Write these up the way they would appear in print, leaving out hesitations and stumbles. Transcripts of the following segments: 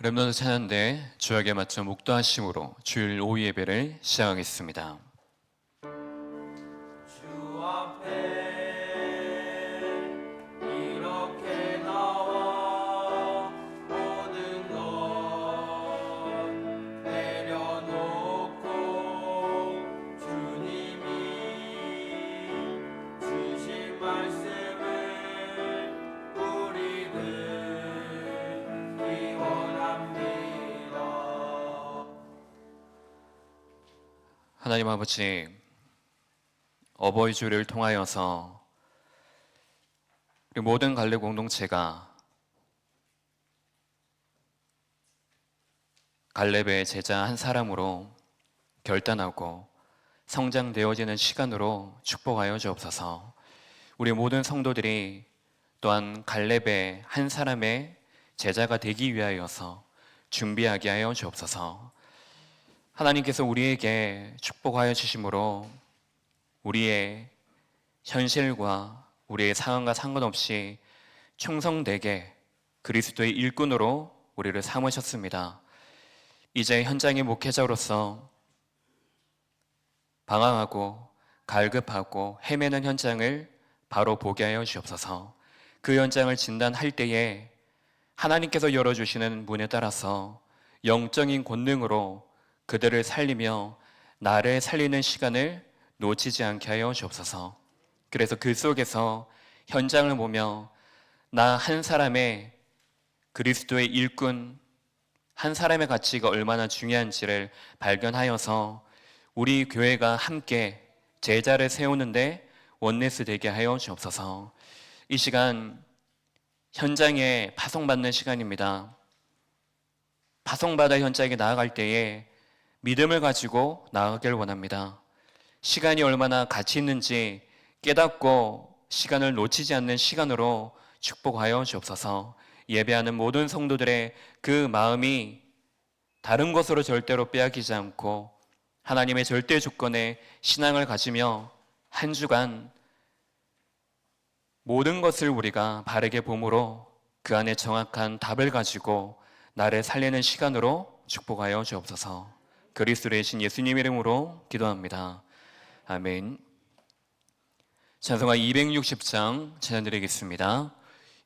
렘넌트 찬양대 주역에 맞춰 묵도하심으로 주일 오후 예배를 시작하겠습니다. 주 앞에 이렇게 나와 모든 것 내려놓고 주님이 주신 말씀을 우리는 기원합니다. 하나님 아버지, 어버이 주일을 통하여서 우리 모든 갈래 공동체가 갈렙의 제자 한 사람으로 결단하고 성장되어지는 시간으로 축복하여 주옵소서. 우리 모든 성도들이 또한 갈렙의 한 사람의 제자가 되기 위하여서 준비하게 하여 주옵소서. 하나님께서 우리에게 축복하여 주심으로 우리의 현실과 우리의 상황과 상관없이 충성되게 그리스도의 일꾼으로 우리를 삼으셨습니다. 이제 현장의 목회자로서 방황하고 갈급하고 헤매는 현장을 바로 보게 하여 주옵소서. 그 현장을 진단할 때에 하나님께서 열어주시는 문에 따라서 영적인 권능으로 그들을 살리며 나를 살리는 시간을 놓치지 않게 하여 주옵소서. 그래서 그 속에서 현장을 보며 나 한 사람의 그리스도의 일꾼, 한 사람의 가치가 얼마나 중요한지를 발견하여서 우리 교회가 함께 제자를 세우는데 원네스 되게 하여 주옵소서. 이 시간 현장에 파송받는 시간입니다. 파송받아 현장에 나아갈 때에 믿음을 가지고 나아가길 원합니다. 시간이 얼마나 가치 있는지 깨닫고 시간을 놓치지 않는 시간으로 축복하여 주옵소서. 예배하는 모든 성도들의 그 마음이 다른 것으로 절대로 빼앗기지 않고 하나님의 절대 주권에 신앙을 가지며 한 주간 모든 것을 우리가 바르게 봄으로 그 안에 정확한 답을 가지고 나를 살리는 시간으로 축복하여 주옵소서. 그리스도의 신 예수님 이름으로 기도합니다. 아멘. 찬송가 260장 찬양 드리겠습니다.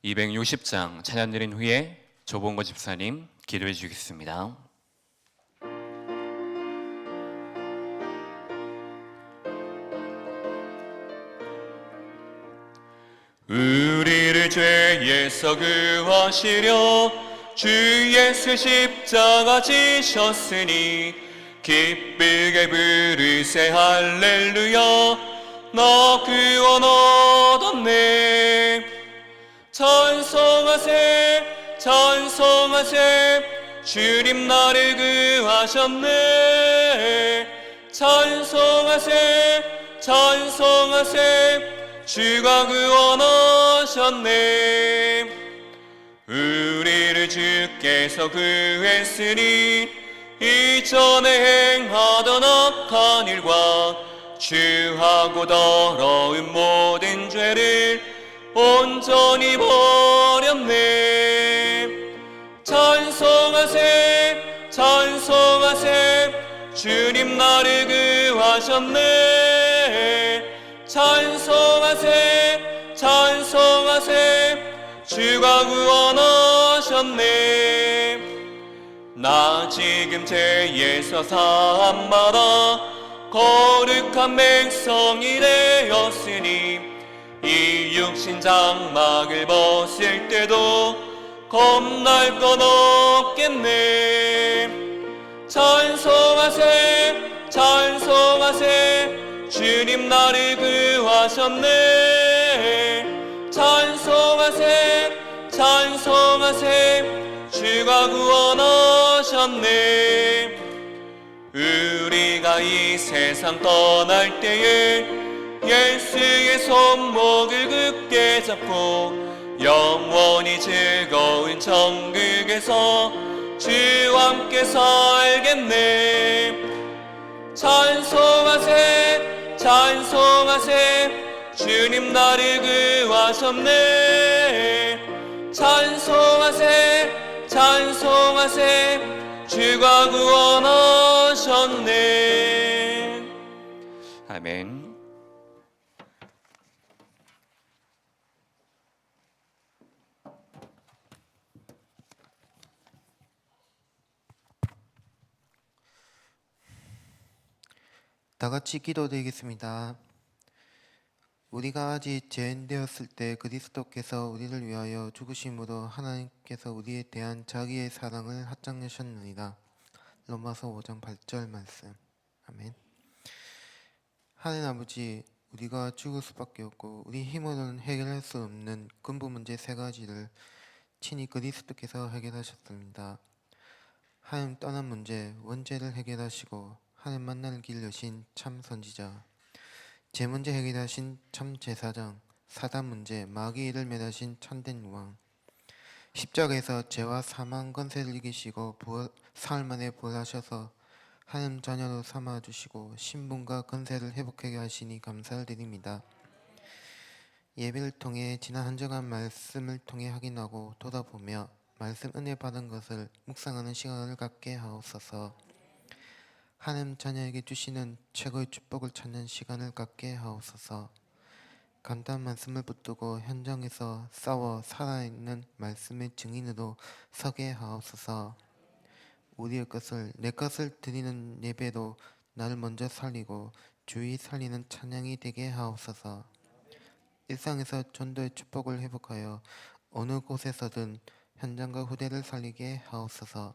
260장 찬양 드린 후에 조봉거 집사님 기도해 주시겠습니다. 우리를 죄에서 구하시려 주 예수 십자가 지셨으니 기쁘게 부르세 할렐루야. 나 구원 얻었네. 찬송하세 찬송하세 주님 나를 구하셨네. 찬송하세 찬송하세 주가 구원하셨네. 우리를 주께서 구했으니 이전에 행하던 악한 일과 주하고 더러운 모든 죄를 온전히 버렸네. 찬송하세 찬송하세 주님 나를 구하셨네. 찬송하세 찬송하세 주가 구원하셨네. 나 지금 죄에서 사함받아 거룩한 백성이 되었으니 이 육신 장막을 벗을 때도 겁날 것 없겠네. 찬송하세 찬송하세 주님 나를 구하셨네. 찬송하세 찬송하세 주가 구원하셨네. 우리가 이 세상 떠날 때에 예수의 손목을 굳게 잡고 영원히 즐거운 천국에서 주와 함께 살겠네. 찬송하세 찬송하세 주님 나를 구하셨네. 찬송하세 찬송하세 찬송하세 주가 구원하셨네. 아멘. 다 같이 기도드리겠습니다. 우리가 아직 죄인되었을 때 그리스도께서 우리를 위하여 죽으심으로 하나님께서 우리에 대한 자기의 사랑을 확증하셨느니라. 로마서 5장 8절 말씀. 아멘. 하나님 아버지, 우리가 죽을 수밖에 없고 우리 힘으로는 해결할 수 없는 근본 문제 세 가지를 친히 그리스도께서 해결하셨습니다. 하나님 떠난 문제, 원죄를 해결하시고 하나님 만날 길 여신 참 선지자, 제 문제 해결하신 참 제사장, 사단 문제, 마귀의 일을 멸하신 참된 왕, 십자가에서 죄와 사망 권세를 이기시고 사흘 만에 부활하셔서 하나님 자녀로 삼아주시고 신분과 권세를 회복하게 하시니 감사를 드립니다. 예배를 통해 지난 한 주간 말씀을 통해 확인하고 돌아보며 말씀 은혜 받은 것을 묵상하는 시간을 갖게 하옵소서. 하나님 자녀에게 주시는 최고의 축복을 찾는 시간을 갖게 하옵소서. 간단한 말씀을 붙들고 현장에서 싸워 살아있는 말씀의 증인으로 서게 하옵소서. 우리의 것을 내 것을 드리는 예배로 나를 먼저 살리고 주의 살리는 찬양이 되게 하옵소서. 일상에서 전도의 축복을 회복하여 어느 곳에서든 현장과 후대를 살리게 하옵소서.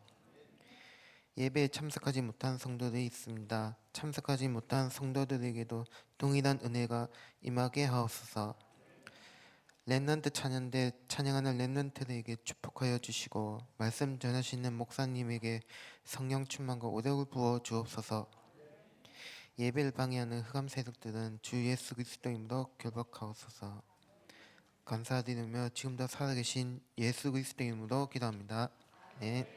예배에 참석하지 못한 성도들이 있습니다. 참석하지 못한 성도들에게도 동일한 은혜가 임하게 하옵소서. 렘넌트 찬양대 찬양하는 렘넌트들에게 축복하여 주시고 말씀 전하시는 목사님에게 성령 충만과 오력을 부어 주옵소서. 예배를 방해하는 흑암 세력들은 주 예수 그리스도 이름으로 결박하옵소서. 감사드리며 지금도 살아계신 예수 그리스도 이름으로 기도합니다. 네.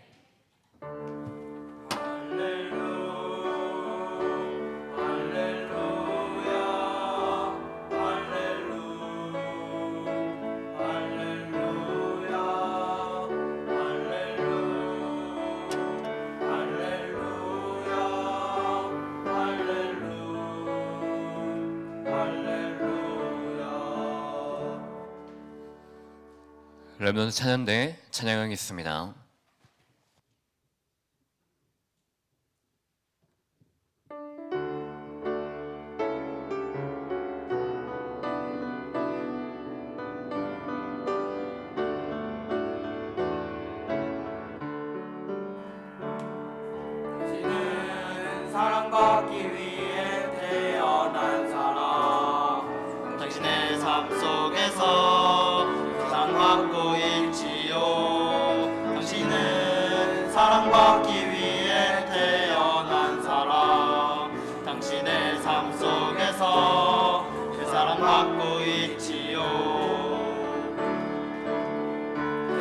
렘넌트 찬양대 찬양하겠습니다. 사랑받기 위해 태어난 사람, 당신의 삶 속에서 사랑받고 있지요. 당신은 사랑받기 위해 태어난 사람, 당신의 삶 속에서 그 사랑받고 있지요.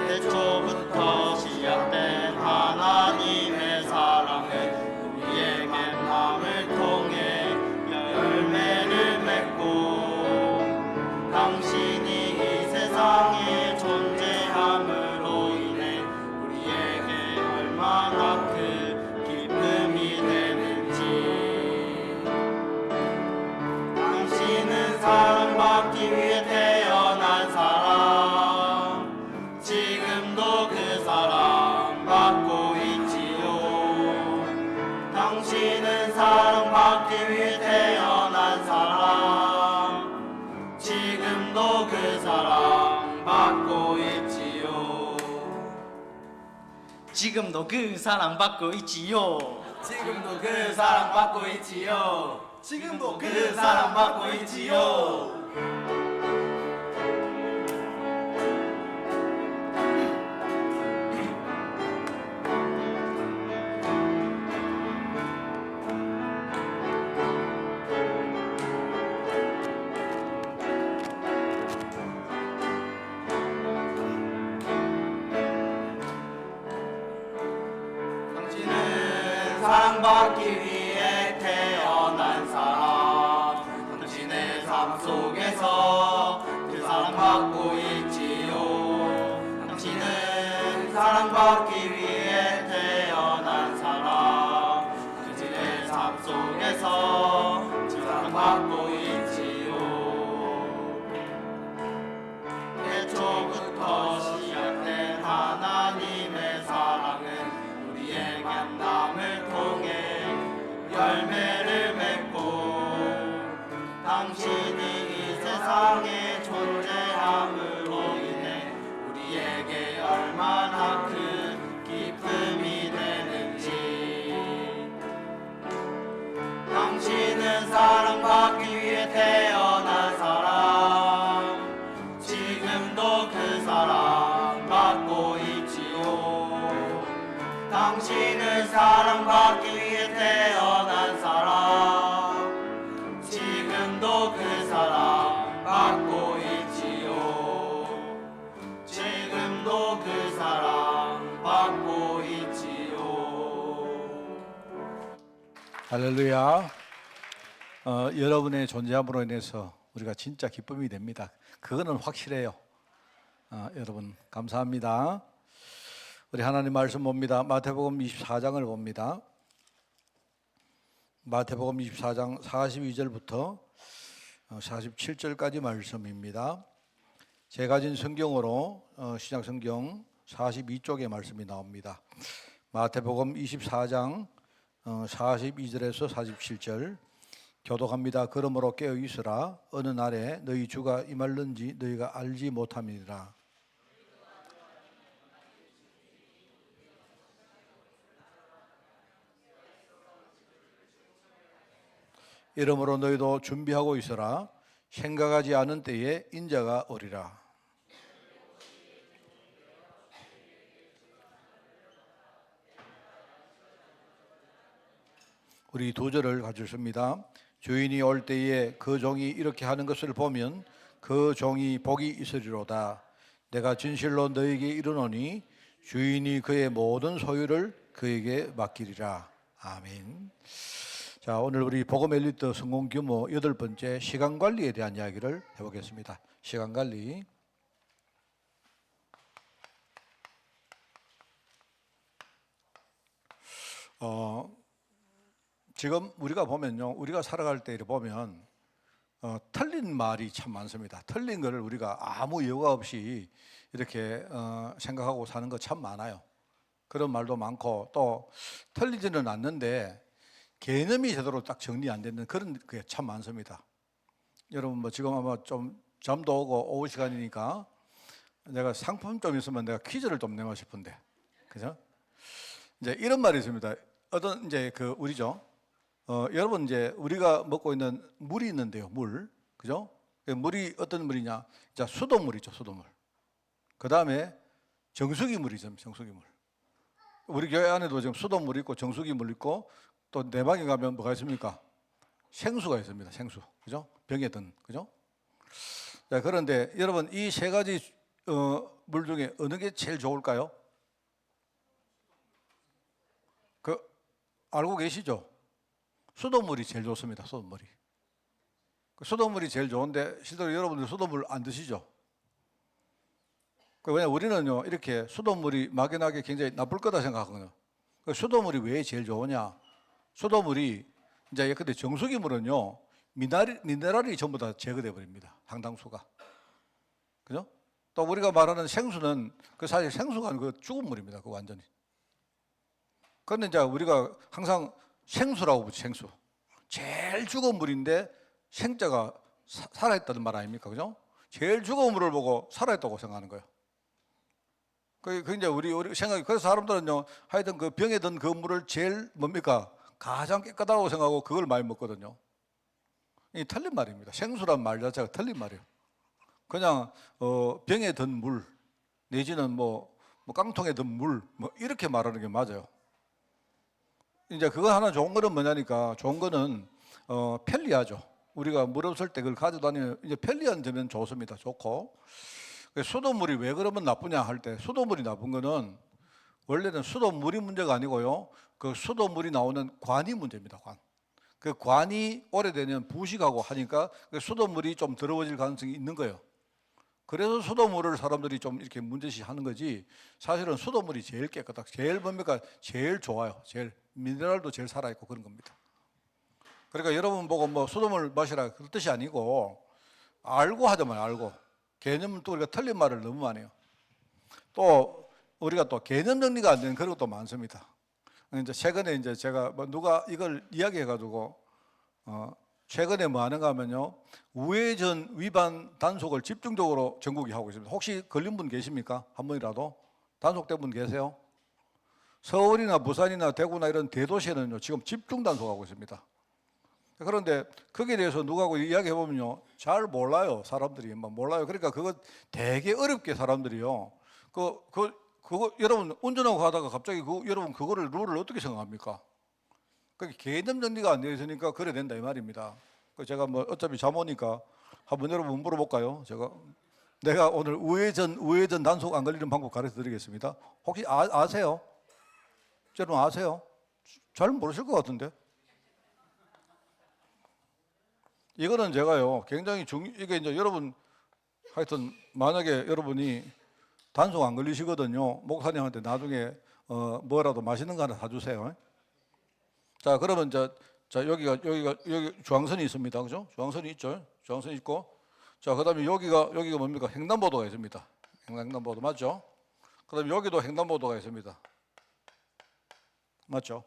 태초부터 시작된 하나님의 사랑은 우리에게 마음을 통해 열매를 맺고, 당신이 이 세상에 존재함으로 인해 우리에게 얼마나 큰 기쁨이 되는지. 당신은 사랑받기 위해 태어난 사람, 지금도 그 사랑 받고 있지요. 당신은 사랑받기 위해 태어난 사람, 지금도 그 사랑 받고 있지요. 지금도 그 사랑 받고 있지요. 지금도 그 사랑 받고 있지요. 지금도 그 사랑 받고 있지요. 당신은 사랑받기 위해 태어난 사람, 당신의 삶 속에서 그 사랑받고 있지요. 당신은 사랑받기 받기 위해 태어난 사람 그들의 삶 속에서 사랑받고 있지요. 애초부터 시작된 하나님의 사랑은 우리의 만남을 통해 열매를 맺고 당신이 이 세상에 존재함으로 인해 우리에게 얼마나 큰 기쁨이 되는지. 당신은 사랑받기 위해 태어난 사람 지금도 그 사랑 받고 있지요. 당신은 사랑받기 위해 태어난 사람 지금도 그 사랑 받고 있지요. 지금도 그 사랑 받고 있지요. 할렐루야. 여러분의 존재함으로 인해서 우리가 진짜 기쁨이 됩니다. 그거는 확실해요. 여러분 감사합니다. 우리 하나님 말씀 봅니다. 마태복음 24장을 봅니다. 마태복음 24장 42절부터 47절까지 말씀입니다. 제가 가진 성경으로 신약성경 42쪽의 말씀이 나옵니다. 마태복음 24장 42절에서 47절 교독합니다. 그러므로 깨어 있으라. 어느 날에 너희 주가 임할는지 너희가 알지 못함이니라. 이러므로 너희도 준비하고 있으라. 생각하지 않은 때에 인자가 오리라. 우리 두 절을 가졌습니다. 주인이 올 때에 그 종이 이렇게 하는 것을 보면 그 종이 복이 있으리로다. 내가 진실로 너에게 이르노니 주인이 그의 모든 소유를 그에게 맡기리라. 아멘. 자, 오늘 우리 복음 엘리트 성공 규모 8번째 시간 관리에 대한 이야기를 해보겠습니다. 시간 관리. 지금 우리가 보면요, 우리가 살아갈 때 보면 틀린 말이 참 많습니다. 틀린 거를 우리가 아무 여과 없이 이렇게 생각하고 사는 거 참 많아요. 그런 말도 많고 또 틀리지는 않는데 개념이 제대로 딱 정리 안 되는 그런 게 참 많습니다. 여러분 뭐 지금 아마 좀 잠도 오고 오후 시간이니까 내가 상품 좀 있으면 내가 퀴즈를 좀 내고 싶은데, 그죠? 이제 이런 말이 있습니다. 어떤 이제 그 우리죠. 여러분 이제 우리가 먹고 있는 물이 있는데요, 물, 그죠? 물이 어떤 물이냐? 자, 수돗물이죠, 수돗물. 그 다음에 정수기 물이죠, 정수기 물. 우리 교회 안에도 지금 수돗물 있고 정수기 물 있고 또 내방에 가면 뭐가 있습니까? 생수가 있습니다, 생수, 그죠? 병에 든, 그죠? 자, 그런데 여러분 이 세 가지 물 중에 어느 게 제일 좋을까요? 그 알고 계시죠? 수돗물이 제일 좋습니다. 수돗물이. 수돗물이 제일 좋은데 실제로 여러분들 수돗물 안 드시죠? 왜냐면 우리는요 이렇게 수돗물이 막연하게 굉장히 나쁠 거다 생각하거든요. 수돗물이 왜 제일 좋으냐? 수돗물이 이제 근데 정수기 물은요 미네랄이 전부 다 제거돼 버립니다. 상당수가. 그죠? 또 우리가 말하는 생수는 그 사실 생수가 아니고 죽은 물입니다. 그 완전히. 그런데 이제 우리가 항상 생수라고 부르죠. 생수. 제일 죽은 물인데 생자가 살아있다는 말 아닙니까? 그죠? 제일 죽은 물을 보고 살아있다고 생각하는 거예요. 그 이제 우리 생각이, 그래서 사람들은요, 하여튼 그 병에 든 그 물을 제일 뭡니까? 가장 깨끗하다고 생각하고 그걸 많이 먹거든요. 이 틀린 말입니다. 생수란 말 자체가 틀린 말이에요. 그냥 병에 든 물, 내지는 뭐 깡통에 든 물, 뭐 이렇게 말하는 게 맞아요. 이제 그거 하나 좋은 거는 뭐냐니까, 좋은 거는 편리하죠. 우리가 물 없을 때 그걸 가져다니면 이제 편리한 점은 좋습니다. 좋고. 수돗물이 왜 그러면 나쁘냐 할 때, 수돗물이 나쁜 거는 원래는 수돗물이 문제가 아니고요, 그 수돗물이 나오는 관이 문제입니다. 관. 그 관이 오래되면 부식하고 하니까 그 수돗물이 좀 더러워질 가능성이 있는 거예요. 그래서 수돗물을 사람들이 좀 이렇게 문제시 하는 거지, 사실은 수돗물이 제일 깨끗하고 제일 뭡니까? 제일 좋아요. 제일 미네랄도 제일 살아있고 그런 겁니다. 그러니까 여러분 보고 뭐 수돗물 마시라 그런 뜻이 아니고, 알고 하자면 알고, 개념은 또 우리가 틀린 말을 너무 많이 해요. 또 우리가 또 개념 정리가 안 되는 그런 것도 많습니다. 이제 최근에 이제 제가 뭐 누가 이걸 이야기해가지고 최근에 뭐 하는가 하면요, 우회전 위반 단속을 집중적으로 전국이 하고 있습니다. 혹시 걸린 분 계십니까? 한 번이라도 단속된 분 계세요? 서울이나 부산이나 대구나 이런 대도시에는요 지금 집중 단속하고 있습니다. 그런데 거기에 대해서 누가하고 이야기해 보면요 잘 몰라요. 사람들이 막 몰라요. 그러니까 그거 되게 어렵게 사람들이요. 그거 여러분 운전하고 가다가 갑자기 여러분 그거를 룰을 어떻게 생각합니까? 그게 개념 정리가 안 되어 있으니까 그래 된다 이 말입니다. 제가 뭐 어차피 잠오니까 한번 여러분 물어볼까요? 내가 오늘 우회전 단속 안 걸리는 방법 가르쳐 드리겠습니다. 혹시 아세요? 여러분 아세요? 잘 모르실 것 같은데. 이거는 제가요 굉장히 이게 이제 여러분 하여튼 만약에 여러분이 단속 안 걸리시거든요, 목사님한테 나중에 뭐라도 맛있는 거 하나 사주세요. 자, 그러면 자 여기 중앙선이 있습니다, 그죠? 중앙선이 있죠. 중앙선이 있고, 자 그다음에 여기가 뭡니까? 횡단보도가 있습니다. 횡단보도 맞죠? 그다음에 여기도 횡단보도가 있습니다. 맞죠?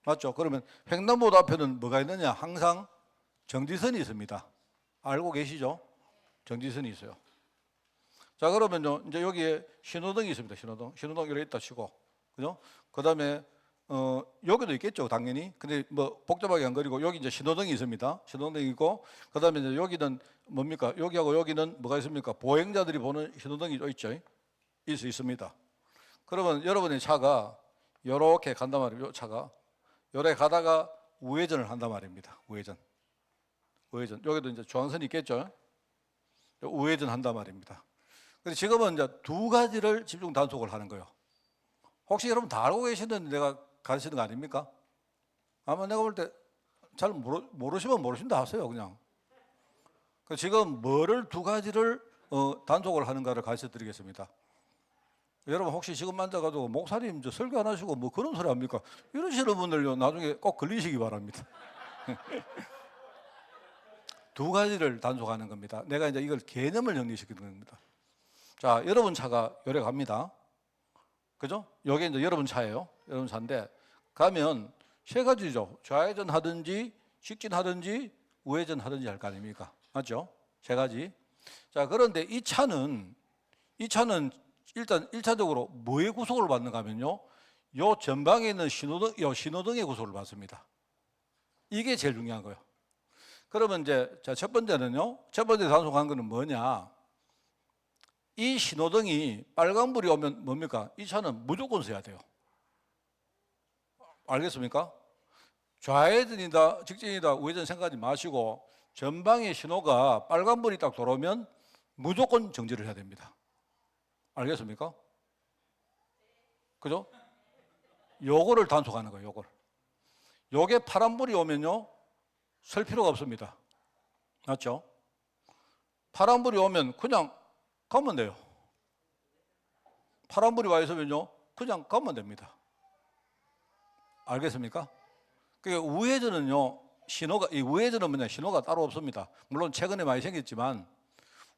맞죠? 그러면 횡단보도 앞에는 뭐가 있느냐? 항상 정지선이 있습니다. 알고 계시죠? 정지선이 있어요. 자, 그러면요, 이제 여기에 신호등이 있습니다. 신호등 이렇게 있다 치고, 그죠? 그 다음에, 여기도 있겠죠, 당연히. 근데 뭐 복잡하게 안 그리고 여기 이제 신호등이 있습니다. 신호등이 있고, 그 다음에 이제 여기는 뭡니까? 여기하고 여기는 뭐가 있습니까? 보행자들이 보는 신호등이 있죠? 있습니다. 그러면 여러분의 차가 요렇게 간단 말이에요. 요 차가. 요래 가다가 우회전을 한단 말입니다. 우회전. 여기도 이제 중앙선이 있겠죠? 우회전 한단 말입니다. 근데 지금은 이제 두 가지를 집중 단속을 하는 거예요. 혹시 여러분 다 알고 계시는데 내가 가르치는 거 아닙니까? 아마 내가 볼 때 잘 모르시면 모르신다 하세요, 그냥. 지금 뭐를 두 가지를 단속을 하는가를 가르쳐 드리겠습니다. 여러분 혹시 지금 앉아가지고 목사님 저 설교 안 하시고 뭐 그런 소리 합니까? 이러시는 분들요 나중에 꼭 걸리시기 바랍니다. 두 가지를 단속하는 겁니다. 내가 이제 이걸 개념을 정리시키는 겁니다. 자, 여러분 차가 요래 갑니다. 그죠? 여기 이제 여러분 차예요. 여러분 차인데 가면 세 가지죠. 좌회전 하든지 직진 하든지 우회전 하든지 할 거 아닙니까? 맞죠? 세 가지. 자, 그런데 이 차는 일단 1차적으로 뭐의 구속을 받는가 하면요, 요 전방에 있는 신호등의 구속을 받습니다. 이게 제일 중요한 거예요. 그러면 이제 첫 번째 단속한 거는 뭐냐? 이 신호등이 빨간불이 오면 뭡니까? 이 차는 무조건 서야 돼요. 알겠습니까? 좌회전이다 직진이다 우회전 생각하지 마시고 전방의 신호가 빨간불이 딱 들어오면 무조건 정지를 해야 됩니다. 알겠습니까? 그죠? 요거를 단속하는 거예요. 요게 파란불이 오면요 설 필요가 없습니다. 맞죠? 파란불이 오면 그냥 가면 돼요. 파란불이 와 있으면요 그냥 가면 됩니다. 알겠습니까? 그러니까 우회전은요 우회전은 뭐냐, 신호가 따로 없습니다. 물론 최근에 많이 생겼지만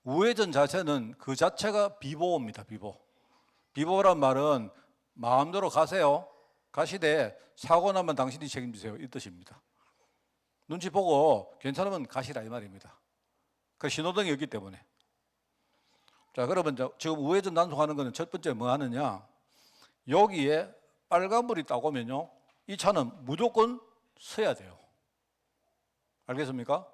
우회전 자체는 그 자체가 비보호입니다. 비보호란 말은 마음대로 가세요. 가시되 사고 나면 당신이 책임지세요, 이 뜻입니다. 눈치 보고 괜찮으면 가시라 이 말입니다. 그 신호등이 없기 때문에. 자, 그러면 지금 우회전 단속하는 거는 첫 번째 뭐 하느냐? 여기에 빨간불이 딱 오면요 이 차는 무조건 서야 돼요. 알겠습니까?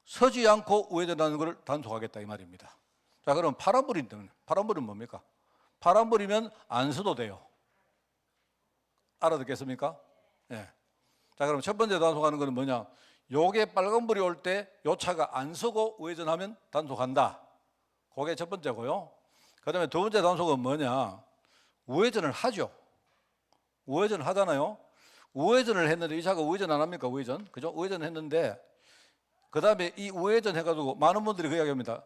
서지 않고 우회전하는 걸 단속하겠다 이 말입니다. 자, 그럼 파란불은 뭡니까? 파란불이면 안 서도 돼요. 알아듣겠습니까? 네. 자, 그럼 첫 번째 단속하는 거는 뭐냐? 요게 빨간불이 올 때 요 차가 안 서고 우회전하면 단속한다. 그게 첫 번째고요. 그 다음에 두 번째 단속은 뭐냐? 우회전을 하죠. 우회전을 하잖아요. 우회전을 했는데 이 차가 우회전 안 합니까? 우회전. 그죠? 우회전을 했는데 그 다음에 이 우회전 해가지고 많은 분들이 그 이야기합니다.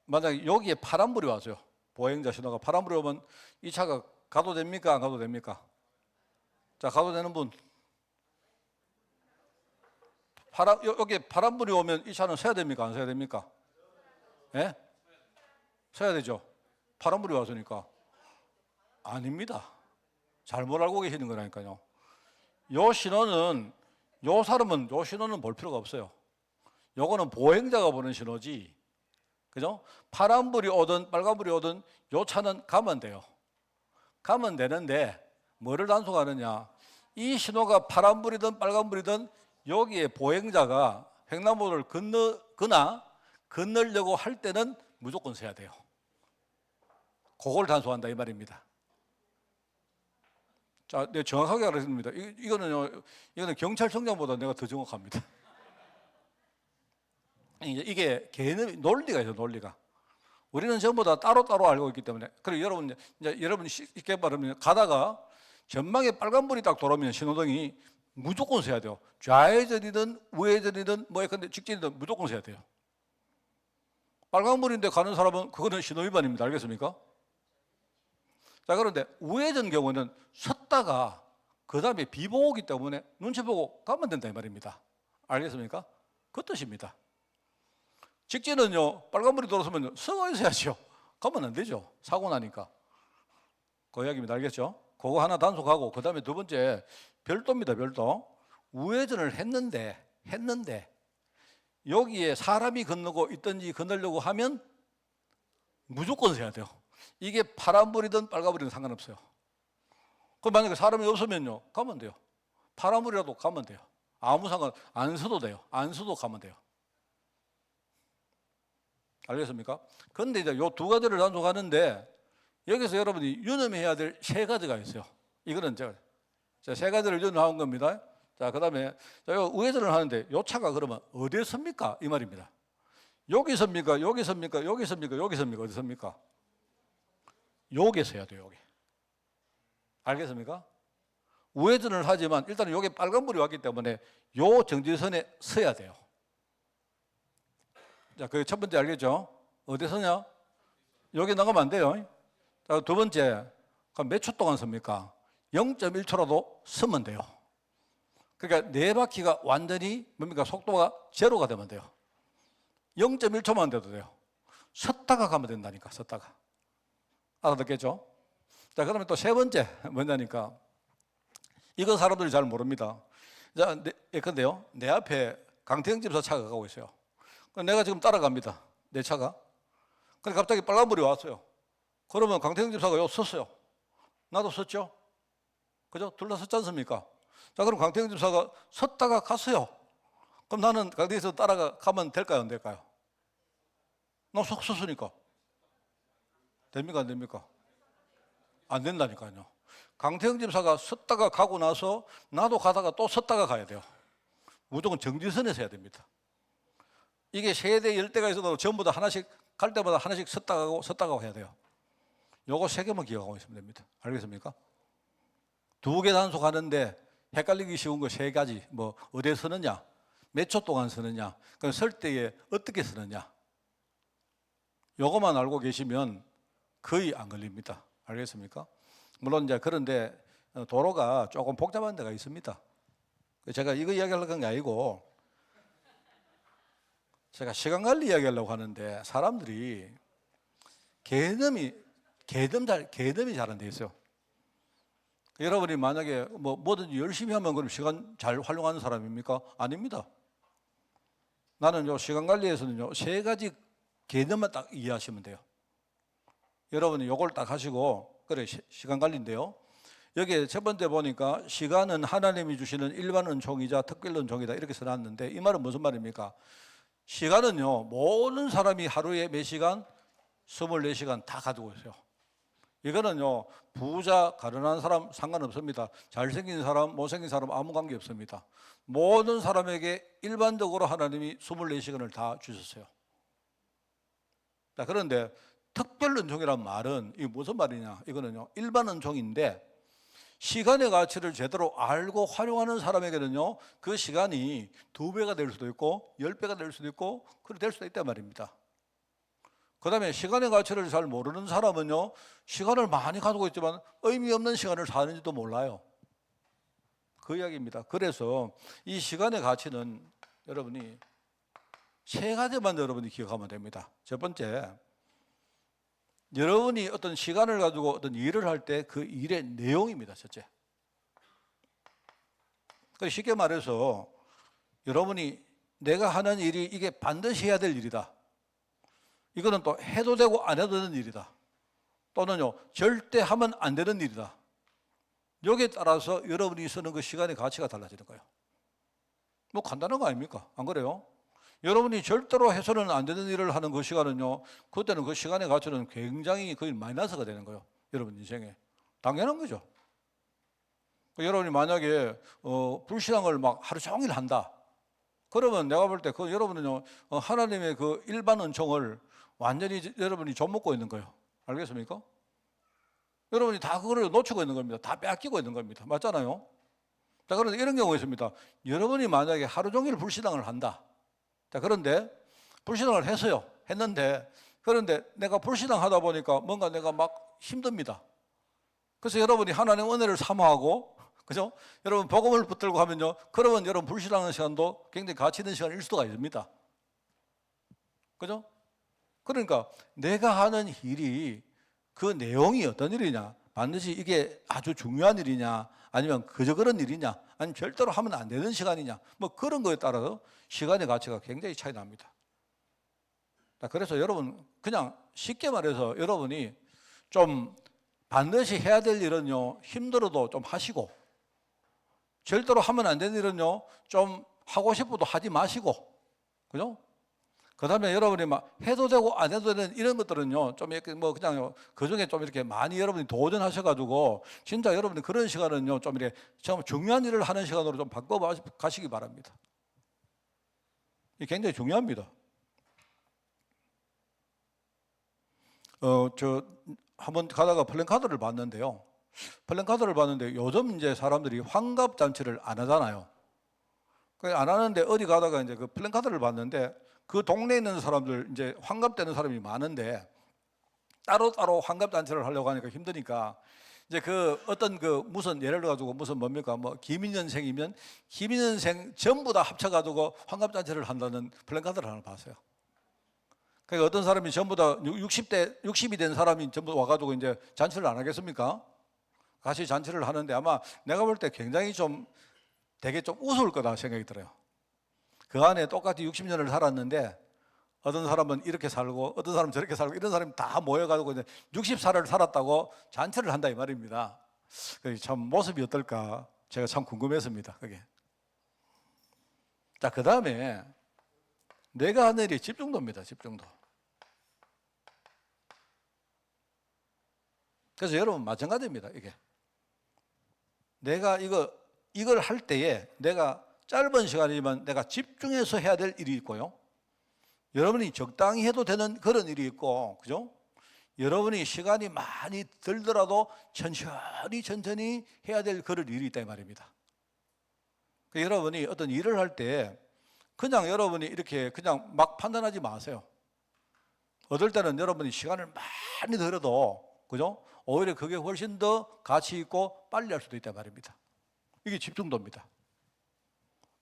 만약에 여기에 파란불이 왔어요. 보행자 신호가 파란불이 오면 이 차가 가도 됩니까? 안 가도 됩니까? 자, 가도 되는 분. 여기 파란불이 오면 이 차는 서야 됩니까? 안 서야 됩니까? 예? 서야 되죠. 파란불이 왔으니까. 아닙니다. 잘못 알고 계시는 거라니까요. 요 신호는, 요 사람은 요 신호는 볼 필요가 없어요. 요거는 보행자가 보는 신호지. 그죠? 파란불이 오든 빨간불이 오든 요 차는 가면 돼요. 가면 되는데 뭐를 단속하느냐? 이 신호가 파란불이든 빨간불이든 여기에 보행자가 횡단보도를 건너려고 할 때는 무조건 서야 돼요. 그걸 단속한다 이 말입니다. 자, 내가 정확하게 알았습니다. 이거는 경찰청장보다 내가 더 정확합니다. 이게 개념, 논리가 있어요, 논리가. 우리는 전부 다 따로따로 알고 있기 때문에. 그리고 여러분이 쉽게 말하면 가다가 전방에 빨간불이 딱 돌아오면 신호등이 무조건 서야 돼요. 좌회전이든 우회전이든 근데 직진이든 무조건 서야 돼요. 빨간불인데 가는 사람은 그거는 신호위반입니다. 알겠습니까? 자, 그런데 우회전 경우는 섰다가 그 다음에 비보고 오기 때문에 눈치 보고 가면 된다 이 말입니다. 알겠습니까? 그 뜻입니다. 직진은요, 빨간불이 돌아서면 서 있어야죠. 가면 안 되죠. 사고 나니까. 그 이야기입니다. 알겠죠? 그거 하나 단속하고, 그 다음에 두 번째, 별도입니다. 별도. 우회전을 했는데, 여기에 사람이 건너고 있든지 건너려고 하면 무조건 서야 돼요. 이게 파란불이든 빨간불이든 상관없어요. 그럼 만약에 사람이 없으면요, 가면 돼요. 파란불이라도 가면 돼요. 아무 상관, 안 서도 돼요. 안 서도 가면 돼요. 알겠습니까? 그런데 이제 요 두 가지를 단속하는데 여기서 여러분이 유념해야 될 세 가지가 있어요. 이거는 제가 세 가지를 유념한 겁니다. 자, 그 다음에 우회전을 하는데 요 차가 그러면 어디에 섭니까? 이 말입니다. 여기 섭니까? 여기 섭니까? 여기 섭니까? 여기 섭니까? 어디 섭니까? 여기에 서야 돼요. 여기. 알겠습니까? 우회전을 하지만 일단 여기 빨간불이 왔기 때문에 요 정지선에 서야 돼요. 자, 그 첫 번째 알겠죠? 어디 서냐? 여기 나가면 안 돼요. 자, 두 번째, 그럼 몇 초 동안 섭니까? 0.1초라도 서면 돼요. 그러니까 네 바퀴가 완전히 뭡니까? 속도가 제로가 되면 돼요. 0.1초만 돼도 돼요. 섰다가 가면 된다니까, 섰다가. 알아듣겠죠? 자, 그러면 또 세 번째 뭐냐니까, 이건 사람들이 잘 모릅니다. 자, 근데요, 내 앞에 강태형 집사 차가 가고 있어요. 내가 지금 따라갑니다. 내 차가. 근데 갑자기 빨간불이 왔어요. 그러면 강태형 집사가 여기 섰어요. 나도 섰죠? 그죠? 둘 다 섰지 않습니까? 자, 그럼 강태형 집사가 섰다가 갔어요. 그럼 나는 강태형에서 따라가면 될까요? 안 될까요? 나 속 섰으니까. 됩니까? 안 됩니까? 안 된다니까요. 강태형 집사가 섰다가 가고 나서 나도 가다가 또 섰다가 가야 돼요. 무조건 정지선에서 해야 됩니다. 이게 세대 10대가 있어도 전부 다 하나씩 갈 때마다 하나씩 섰다가 해야 돼요. 요거 세 개만 기억하고 있으면 됩니다. 알겠습니까? 두 개 단속하는데 헷갈리기 쉬운 거 세 가지. 뭐 어디에 서느냐, 몇 초 동안 서느냐, 그럼 설 때에 어떻게 서느냐. 요거만 알고 계시면 거의 안 걸립니다. 알겠습니까? 물론 이제 그런데 도로가 조금 복잡한 데가 있습니다. 제가 이거 이야기하려고 한 게 아니고 제가 시간 관리 이야기하려고 하는데 사람들이 개념이 잘 안 돼 있어요. 여러분이 만약에 뭐든지 열심히 하면 그럼 시간 잘 활용하는 사람입니까? 아닙니다. 나는 요 시간 관리에서는요 세 가지 개념만 딱 이해하시면 돼요. 여러분이 요걸 딱 하시고, 그래 시간 관리인데요. 여기 첫 번째 보니까 시간은 하나님이 주시는 일반 은총이자 특별 은총이다 이렇게 써놨는데 이 말은 무슨 말입니까? 시간은요 모든 사람이 하루에 몇 시간? 24시간 다 가지고 있어요. 이거는요 부자 가난한 사람 상관없습니다. 잘생긴 사람 못생긴 사람 아무 관계 없습니다. 모든 사람에게 일반적으로 하나님이 24시간을 다 주셨어요. 자, 그런데 특별 은총이란 말은 이게 무슨 말이냐? 이거는요 일반 은총인데 시간의 가치를 제대로 알고 활용하는 사람에게는요, 그 시간이 2배가 될 수도 있고 10배가 될 수도 있고 그렇게 될 수도 있단 말입니다. 그 다음에 시간의 가치를 잘 모르는 사람은요, 시간을 많이 가지고 있지만 의미 없는 시간을 사는지도 몰라요. 그 이야기입니다. 그래서 이 시간의 가치는 여러분이 세 가지만 여러분이 기억하면 됩니다. 첫 번째, 여러분이 어떤 시간을 가지고 어떤 일을 할 때 그 일의 내용입니다. 첫째. 쉽게 말해서 여러분이 내가 하는 일이 이게 반드시 해야 될 일이다. 이거는 또 해도 되고 안 해도 되는 일이다. 또는요, 절대 하면 안 되는 일이다. 여기에 따라서 여러분이 쓰는 그 시간의 가치가 달라지는 거예요. 뭐 간단한 거 아닙니까? 안 그래요? 여러분이 절대로 해서는 안 되는 일을 하는 그 시간은요, 그때는 그 시간의 가치는 굉장히 거의 마이너스가 되는 거예요. 여러분 인생에. 당연한 거죠. 여러분이 만약에 불신앙을 막 하루 종일 한다. 그러면 내가 볼 때 그 여러분은요, 하나님의 그 일반 은총을 완전히 여러분이 좀 먹고 있는 거예요. 알겠습니까? 여러분이 다 그걸 놓치고 있는 겁니다. 다 빼앗기고 있는 겁니다. 맞잖아요? 자, 그런데 이런 경우가 있습니다. 여러분이 만약에 하루 종일 불신앙을 한다. 자, 그런데 불신앙을 했는데 그런데 내가 불신앙 하다 보니까 뭔가 내가 막 힘듭니다. 그래서 여러분이 하나님 은혜를 사모하고, 그죠? 여러분 복음을 붙들고 하면요, 그러면 여러분 불신앙하는 시간도 굉장히 가치 있는 시간일 수가 있습니다. 그죠? 그러니까 내가 하는 일이 그 내용이 어떤 일이냐, 반드시 이게 아주 중요한 일이냐, 아니면 그저 그런 일이냐, 아니면 절대로 하면 안 되는 시간이냐, 뭐 그런 거에 따라서 시간의 가치가 굉장히 차이 납니다. 그래서 여러분 그냥 쉽게 말해서 여러분이 좀 반드시 해야 될 일은요, 힘들어도 좀 하시고, 절대로 하면 안 되는 일은요, 좀 하고 싶어도 하지 마시고, 그죠? 그 다음에 여러분이 막 해도 되고 안 해도 되는 이런 것들은요, 좀 이렇게 뭐 그냥 그 중에 좀 이렇게 많이 여러분이 도전하셔가지고, 진짜 여러분이 그런 시간은요, 좀 이렇게 좀 중요한 일을 하는 시간으로 좀 바꿔 가시기 바랍니다. 이게 굉장히 중요합니다. 저 한번 가다가 플랜카드를 봤는데요. 플랜카드를 봤는데 요즘 이제 사람들이 환갑 잔치를 안 하잖아요. 안 하는데 어디 가다가 이제 그 플랜카드를 봤는데 그 동네에 있는 사람들 이제 환갑 되는 사람이 많은데 따로따로 환갑 잔치를 하려고 하니까 힘드니까 이제 그 어떤 그 무슨 예를 들어 가지고 무슨 뭡니까 뭐 김인년생이면 김인년생 전부 다 합쳐 가지고 환갑 잔치를 한다는 플랜카드를 하나 봤어요. 그러니까 어떤 사람이 전부 다 60이 된 사람이 전부 와가지고 이제 잔치를 안 하겠습니까? 같이 잔치를 하는데 아마 내가 볼 때 굉장히 좀 되게 좀 우스울 거다 생각이 들어요. 그 안에 똑같이 60년을 살았는데 어떤 사람은 이렇게 살고 어떤 사람은 저렇게 살고 이런 사람이 다 모여가지고 이제 60살을 살았다고 잔치를 한다 이 말입니다. 참 모습이 어떨까 제가 참 궁금했습니다. 그게. 자, 그 다음에 내가 하는 일이 집중도입니다. 집중도. 그래서 여러분 마찬가지입니다. 이게 내가 이걸 할 때에 내가 짧은 시간이지만 내가 집중해서 해야 될 일이 있고요. 여러분이 적당히 해도 되는 그런 일이 있고, 그죠? 여러분이 시간이 많이 들더라도 천천히 해야 될 그런 일이 있다 이 말입니다. 여러분이 어떤 일을 할 때 그냥 여러분이 이렇게 그냥 막 판단하지 마세요. 어떨 때는 여러분이 시간을 많이 들여도, 그죠? 오히려 그게 훨씬 더 가치 있고 빨리 할 수도 있단 말입니다. 이게 집중도입니다.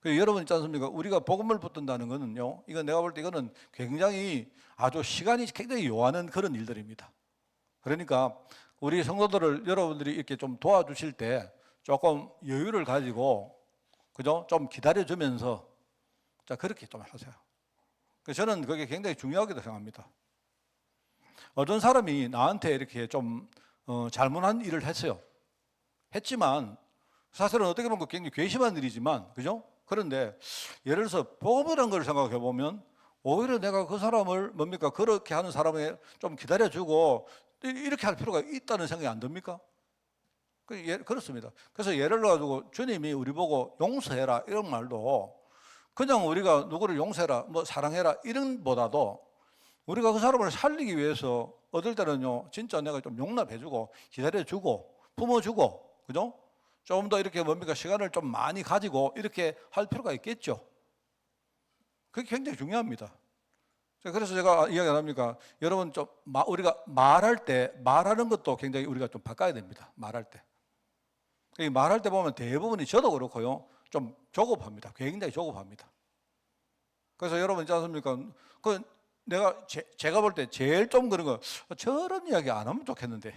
여러분 있지 않습니까? 우리가 복음을 붙든다는 거는요, 이건 내가 볼 때 이거는 굉장히 아주 시간이 굉장히 요하는 그런 일들입니다. 그러니까 우리 성도들을 여러분들이 이렇게 좀 도와주실 때 조금 여유를 가지고, 그죠? 좀 기다려주면서, 자, 그렇게 좀 하세요. 저는 그게 굉장히 중요하게 생각합니다. 어떤 사람이 나한테 이렇게 좀 잘못한 일을 했어요. 했지만 사실은 어떻게 보면 굉장히 괘씸한 일이지만, 그죠? 그런데 예를 들어서 복음이라는 걸 생각해 보면 오히려 내가 그 사람을 뭡니까 그렇게 하는 사람에 좀 기다려주고 이렇게 할 필요가 있다는 생각이 안 듭니까? 그렇습니다. 그래서 예를 들어가지고 주님이 우리 보고 용서해라 이런 말도 그냥 우리가 누구를 용서해라 뭐 사랑해라 이런 보다도 우리가 그 사람을 살리기 위해서 어떨 때는요 진짜 내가 좀 용납해주고 기다려주고 품어주고, 그죠? 좀 더 이렇게 뭡니까 시간을 좀 많이 가지고 이렇게 할 필요가 있겠죠. 그게 굉장히 중요합니다. 그래서 제가 이야기 안 합니까? 여러분 좀 우리가 말할 때 말하는 것도 굉장히 우리가 좀 바꿔야 됩니다. 말할 때. 말할 때 보면 대부분이 저도 그렇고요. 좀 조급합니다. 굉장히 조급합니다. 그래서 여러분 있지 않습니까? 제가 볼 때 제일 좀 그런 거 저런 이야기 안 하면 좋겠는데.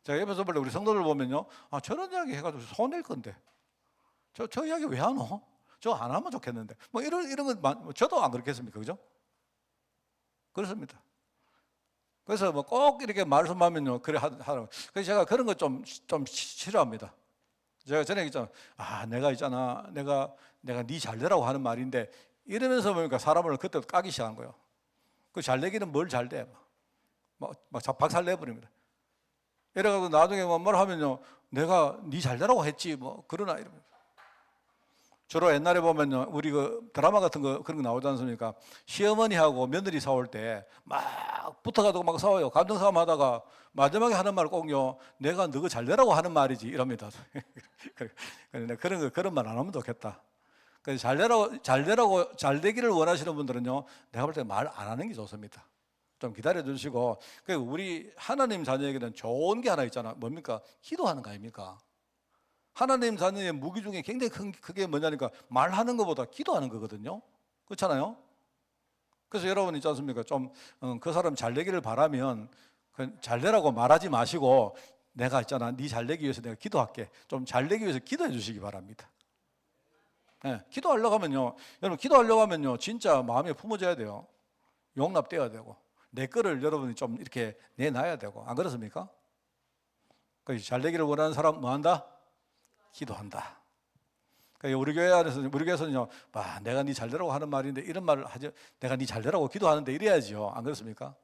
제가 옆에서 볼 때 우리 성도들 보면요. 저런 이야기 해가지고 손낼 건데. 저 이야기 왜 안 해? 저 안 하면 좋겠는데. 뭐 이런 건 저도 안 그렇겠습니까? 그죠? 그렇습니다. 그래서 뭐 꼭 이렇게 말씀하면요. 그래 하라고. 그래서 제가 그런 거 좀 싫어합니다. 제가 전에 있잖아. 내가 있잖아. 내가 네 잘되라고 하는 말인데 이러면서 보니까 사람을 그때부터 까기 시작한 거예요. 그 잘되기는 뭘 잘돼? 막 박살 내버립니다. 이래가지고 나중에 뭐 말 하면요. 내가 네 잘되라고 했지. 뭐 그러나 이러면서. 주로 옛날에 보면요. 우리 그 드라마 같은 거 그런 거 나오지 않습니까? 시어머니하고 며느리 싸울 때 막 붙어가지고 막 싸워요. 감정 싸움 하다가 마지막에 하는 말 꼭요. 내가 너가 잘되라고 하는 말이지 이럽니다. 그런 말 안 하면 좋겠다. 그래서 잘되기를 원하시는 분들은요. 내가 볼 때 말 안 하는 게 좋습니다. 좀 기다려 주시고. 우리 하나님 자녀에게는 좋은 게 하나 있잖아. 뭡니까? 기도하는 거 아닙니까? 하나님 자녀의 무기 중에 굉장히 크게 뭐냐니까 말하는 것보다 기도하는 거거든요. 그렇잖아요? 그래서 여러분 있지 않습니까? 좀 그 사람 잘 되기를 바라면 잘 되라고 말하지 마시고 내가 있잖아. 네 잘 되기 위해서 내가 기도할게. 좀 잘 되기 위해서 기도해 주시기 바랍니다. 네, 기도하려고 하면요. 여러분 기도하려고 하면요. 진짜 마음에 품어져야 돼요. 용납돼야 되고 내 거를 여러분이 좀 이렇게 내놔야 되고 안 그렇습니까? 그래서 잘 되기를 원하는 사람 뭐 한다? 기도한다. 그러니까 우리 교회에서는요, 내가 네 잘되라고 하는 말인데 이런 말을 하죠. 내가 네 잘되라고 기도하는데 이래야지요. 안 그렇습니까?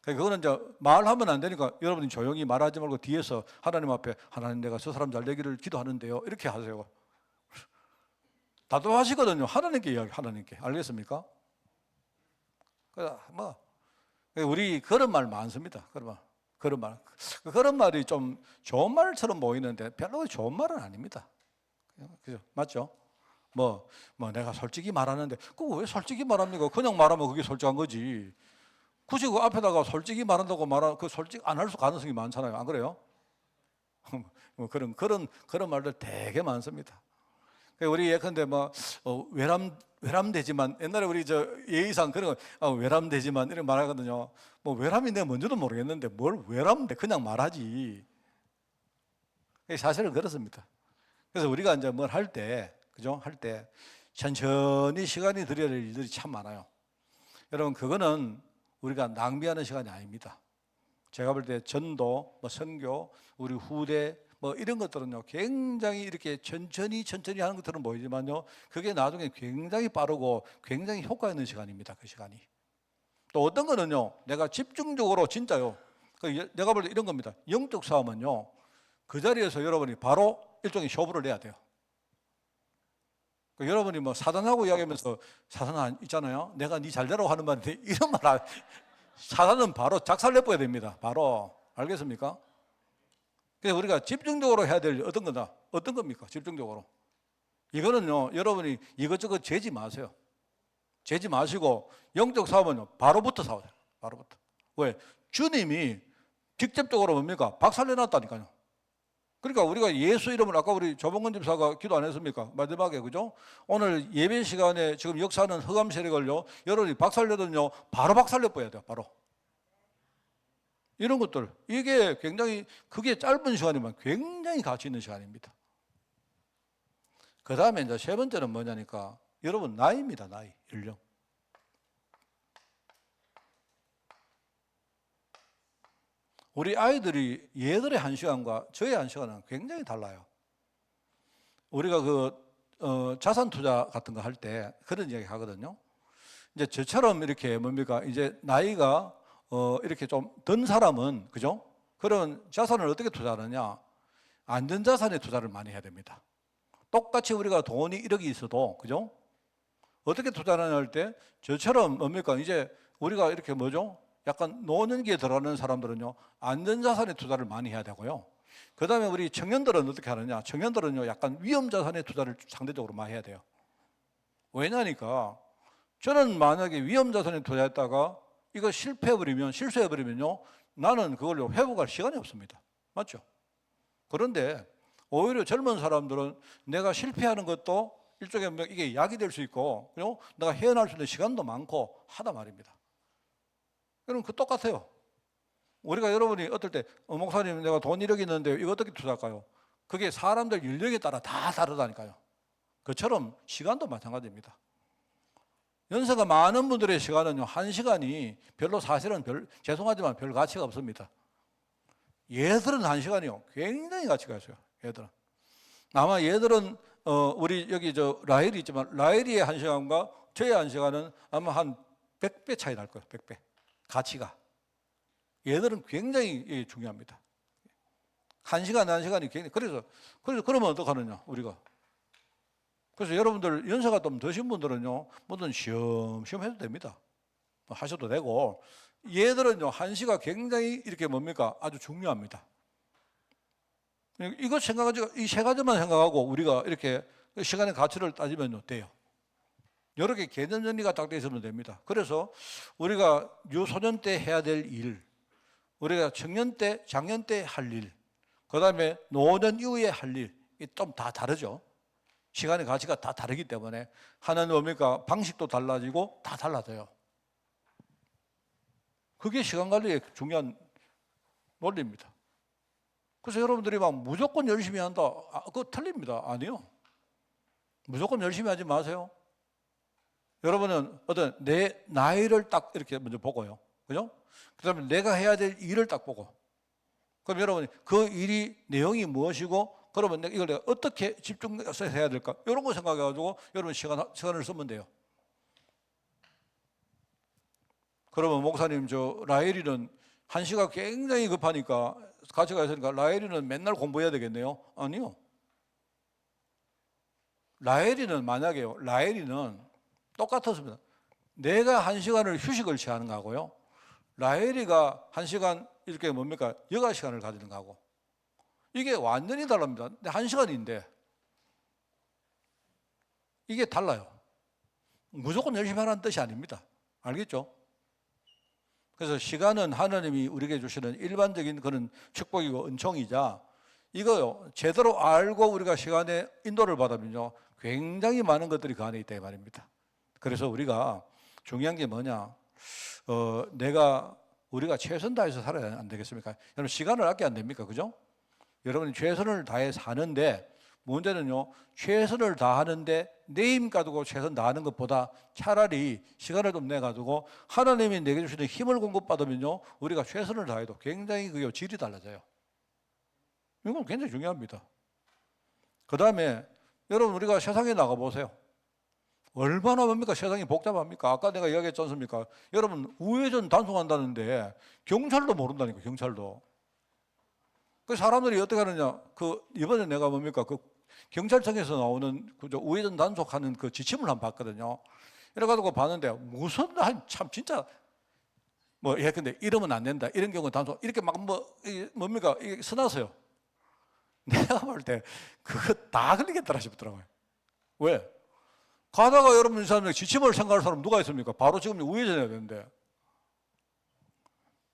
그러니까 그거는 이제 말하면 안 되니까 여러분이 조용히 말하지 말고 뒤에서 하나님 앞에 하나님 내가 저 사람 잘되기를 기도하는데요. 이렇게 하세요. 답답하시거든요. 하나님께 이야기, 하나님께. 알겠습니까? 우리 그런 말 많습니다. 그런 말이 좀 좋은 말처럼 보이는데 별로 좋은 말은 아닙니다. 그죠? 맞죠? 내가 솔직히 말하는데 그거 왜 솔직히 말합니까? 그냥 말하면 그게 솔직한 거지. 굳이 그 앞에다가 솔직히 말한다고 그 솔직 안 할 가능성이 많잖아요. 안 그래요? 그런 말들 되게 많습니다. 우리 예컨대 외람되지만 옛날에 우리 예의상 그런 거 외람되지만 이렇게 말하거든요. 외람이 내가 뭔지도 모르겠는데 뭘 외람돼 그냥 말하지. 사실은 그렇습니다. 그래서 우리가 이제 뭘 할 때 그죠? 할 때 천천히 시간이 들여야 될 일들이 참 많아요. 여러분 그거는 우리가 낭비하는 시간이 아닙니다. 제가 볼 때 전도, 선교, 우리 후대 이런 것들은요 굉장히 이렇게 천천히 하는 것들은 보이지만요 그게 나중에 굉장히 빠르고 굉장히 효과 있는 시간입니다. 그 시간이. 또 어떤 거는요 내가 집중적으로 진짜요 내가 볼 때 이런 겁니다. 영적 싸움은요 그 자리에서 여러분이 바로 일종의 쇼부를 내야 돼요. 여러분이 사단하고 이야기하면서 사단 있잖아요. 내가 네 잘되라고 하는 말인데 이런 말 사단은 바로 작살내버려야 됩니다. 바로. 알겠습니까? 그래서 우리가 집중적으로 해야 될 어떤 거다? 어떤 겁니까? 집중적으로. 이거는요, 여러분이 이것저것 재지 마세요. 재지 마시고, 영적 싸움은요, 바로부터 싸워요. 바로부터. 왜? 주님이 직접적으로 뭡니까? 박살내놨다니까요. 그러니까 우리가 예수 이름을 아까 우리 조봉근 집사가 기도 안 했습니까? 마지막에, 그죠? 오늘 예배 시간에 지금 역사하는 흑암 세력을요, 여러분이 박살내더니요, 바로 박살내버려야 돼요, 바로. 이런 것들 이게 굉장히 그게 짧은 시간이면 굉장히 가치 있는 시간입니다. 그 다음에 이제 세 번째는 뭐냐니까 여러분 나이입니다. 나이 연령. 우리 아이들이 얘들의 한 시간과 저의 한 시간은 굉장히 달라요. 우리가 자산 투자 같은 거 할 때 그런 이야기 하거든요. 이제 저처럼 이렇게 뭡니까 이제 나이가 이렇게 좀 든 사람은 그죠? 그런 자산을 어떻게 투자하느냐? 안전자산에 투자를 많이 해야 됩니다. 똑같이 우리가 돈이 1억이 있어도 그죠? 어떻게 투자하느냐 할 때 저처럼 뭡니까 이제 우리가 이렇게 뭐죠? 약간 노년기에 들어가는 사람들은요 안전자산에 투자를 많이 해야 되고요. 그 다음에 우리 청년들은 어떻게 하느냐? 청년들은요, 약간 위험 자산에 투자를 상대적으로 많이 해야 돼요. 왜냐니까 저는 만약에 위험 자산에 투자했다가 이거 실패해버리면, 실수해버리면요, 나는 그걸로 회복할 시간이 없습니다. 맞죠? 그런데 오히려 젊은 사람들은 내가 실패하는 것도 일종의 이게 약이 될 수 있고, 그리고 내가 헤어날 수 있는 시간도 많고 하다 말입니다. 여러분, 그 똑같아요. 우리가 여러분이 어떨 때, 목사님, 내가 돈 1억 있는데 이거 어떻게 투자할까요? 그게 사람들 연령에 따라 다 다르다니까요. 그처럼 시간도 마찬가지입니다. 연세가 많은 분들의 시간은요, 1시간이 별로 사실은 죄송하지만 별 가치가 없습니다. 얘들은 1시간이요, 굉장히 가치가 있어요. 얘들은. 아마 얘들은, 우리 여기 라헬이 있지만, 라헬이의 1시간과 저의 1시간은 아마 한 100배 차이 날 거예요. 100배. 가치가. 얘들은 굉장히 중요합니다. 1시간, 1시간이 굉장히. 그래서 그러면 어떡하느냐, 우리가. 그래서 여러분들 연세가 좀 드신 분들은요, 뭐든 쉬엄쉬엄 해도 됩니다. 하셔도 되고, 얘들은요, 1시가 굉장히 이렇게 뭡니까? 아주 중요합니다. 이거 생각하지, 이 세 가지만 생각하고 우리가 이렇게 시간의 가치를 따지면 돼요. 여러 개 개념 정리가 딱 되어 있으면 됩니다. 그래서 우리가 유소년 때 해야 될 일, 우리가 청년 때, 장년 때 할 일, 그 다음에 노년 이후에 할 일, 좀 다 다르죠. 시간의 가치가 다 다르기 때문에 하나는 뭡니까? 방식도 달라지고 다 달라져요. 그게 시간 관리의 중요한 논리입니다. 그래서 여러분들이 막 무조건 열심히 한다, 그거 틀립니다. 아니요. 무조건 열심히 하지 마세요. 여러분은 어떤 내 나이를 딱 이렇게 먼저 보고요. 그죠? 그 다음에 내가 해야 될 일을 딱 보고. 그럼 여러분이 그 일이 내용이 무엇이고, 그러면 이걸 내가 어떻게 집중해서 해야 될까? 이런 거 생각해가지고 여러분 시간을 쓰면 돼요. 그러면 목사님, 라헬이는 1시가 굉장히 급하니까, 가치가 있으니까 라헬이는 맨날 공부해야 되겠네요? 아니요. 라헬이는 만약에요, 라헬이는 똑같았습니다. 내가 1시간을 휴식을 취하는 거하고요, 라헬이가 1시간 이렇게 뭡니까? 여가 시간을 가지는 거하고, 이게 완전히 다릅니다. 근데 1시간인데 이게 달라요. 무조건 열심히 하라는 뜻이 아닙니다. 알겠죠? 그래서 시간은 하나님이 우리에게 주시는 일반적인 그런 축복이고 은총이자, 이거요, 제대로 알고 우리가 시간에 인도를 받으면요, 굉장히 많은 것들이 그 안에 있다 이 말입니다. 그래서 우리가 중요한 게 뭐냐, 우리가 최선 다해서 살아야 안 되겠습니까? 여러분, 시간을 아껴야 안 됩니까? 그죠? 여러분이 최선을 다해 사는데, 문제는요, 최선을 다하는데 내 힘 가지고 최선 다하는 것보다 차라리 시간을 좀 내가지고 하나님이 내게 주시는 힘을 공급받으면요, 우리가 최선을 다해도 굉장히 그 질이 달라져요. 이건 굉장히 중요합니다. 그 다음에 여러분, 우리가 세상에 나가보세요. 얼마나 뭡니까? 세상이 복잡합니까? 아까 내가 이야기했지 않습니까? 여러분, 우회전 단속한다는데 경찰도 모른다니까, 경찰도. 그 사람들이 어떻게 하느냐? 이번에 내가 뭡니까? 경찰청에서 나오는 우회전 단속하는 그 지침을 한번 봤거든요. 이래가지고 봤는데, 무슨, 참, 진짜, 근데 이러면 안 된다. 이런 경우 단속, 이렇게 뭡니까? 이게 써놨어요. 내가 볼 때, 그거 다 걸리겠더라 싶더라고요. 왜? 가다가 여러분, 이 사람들 지침을 생각할 사람 누가 있습니까? 바로 지금 우회전해야 되는데.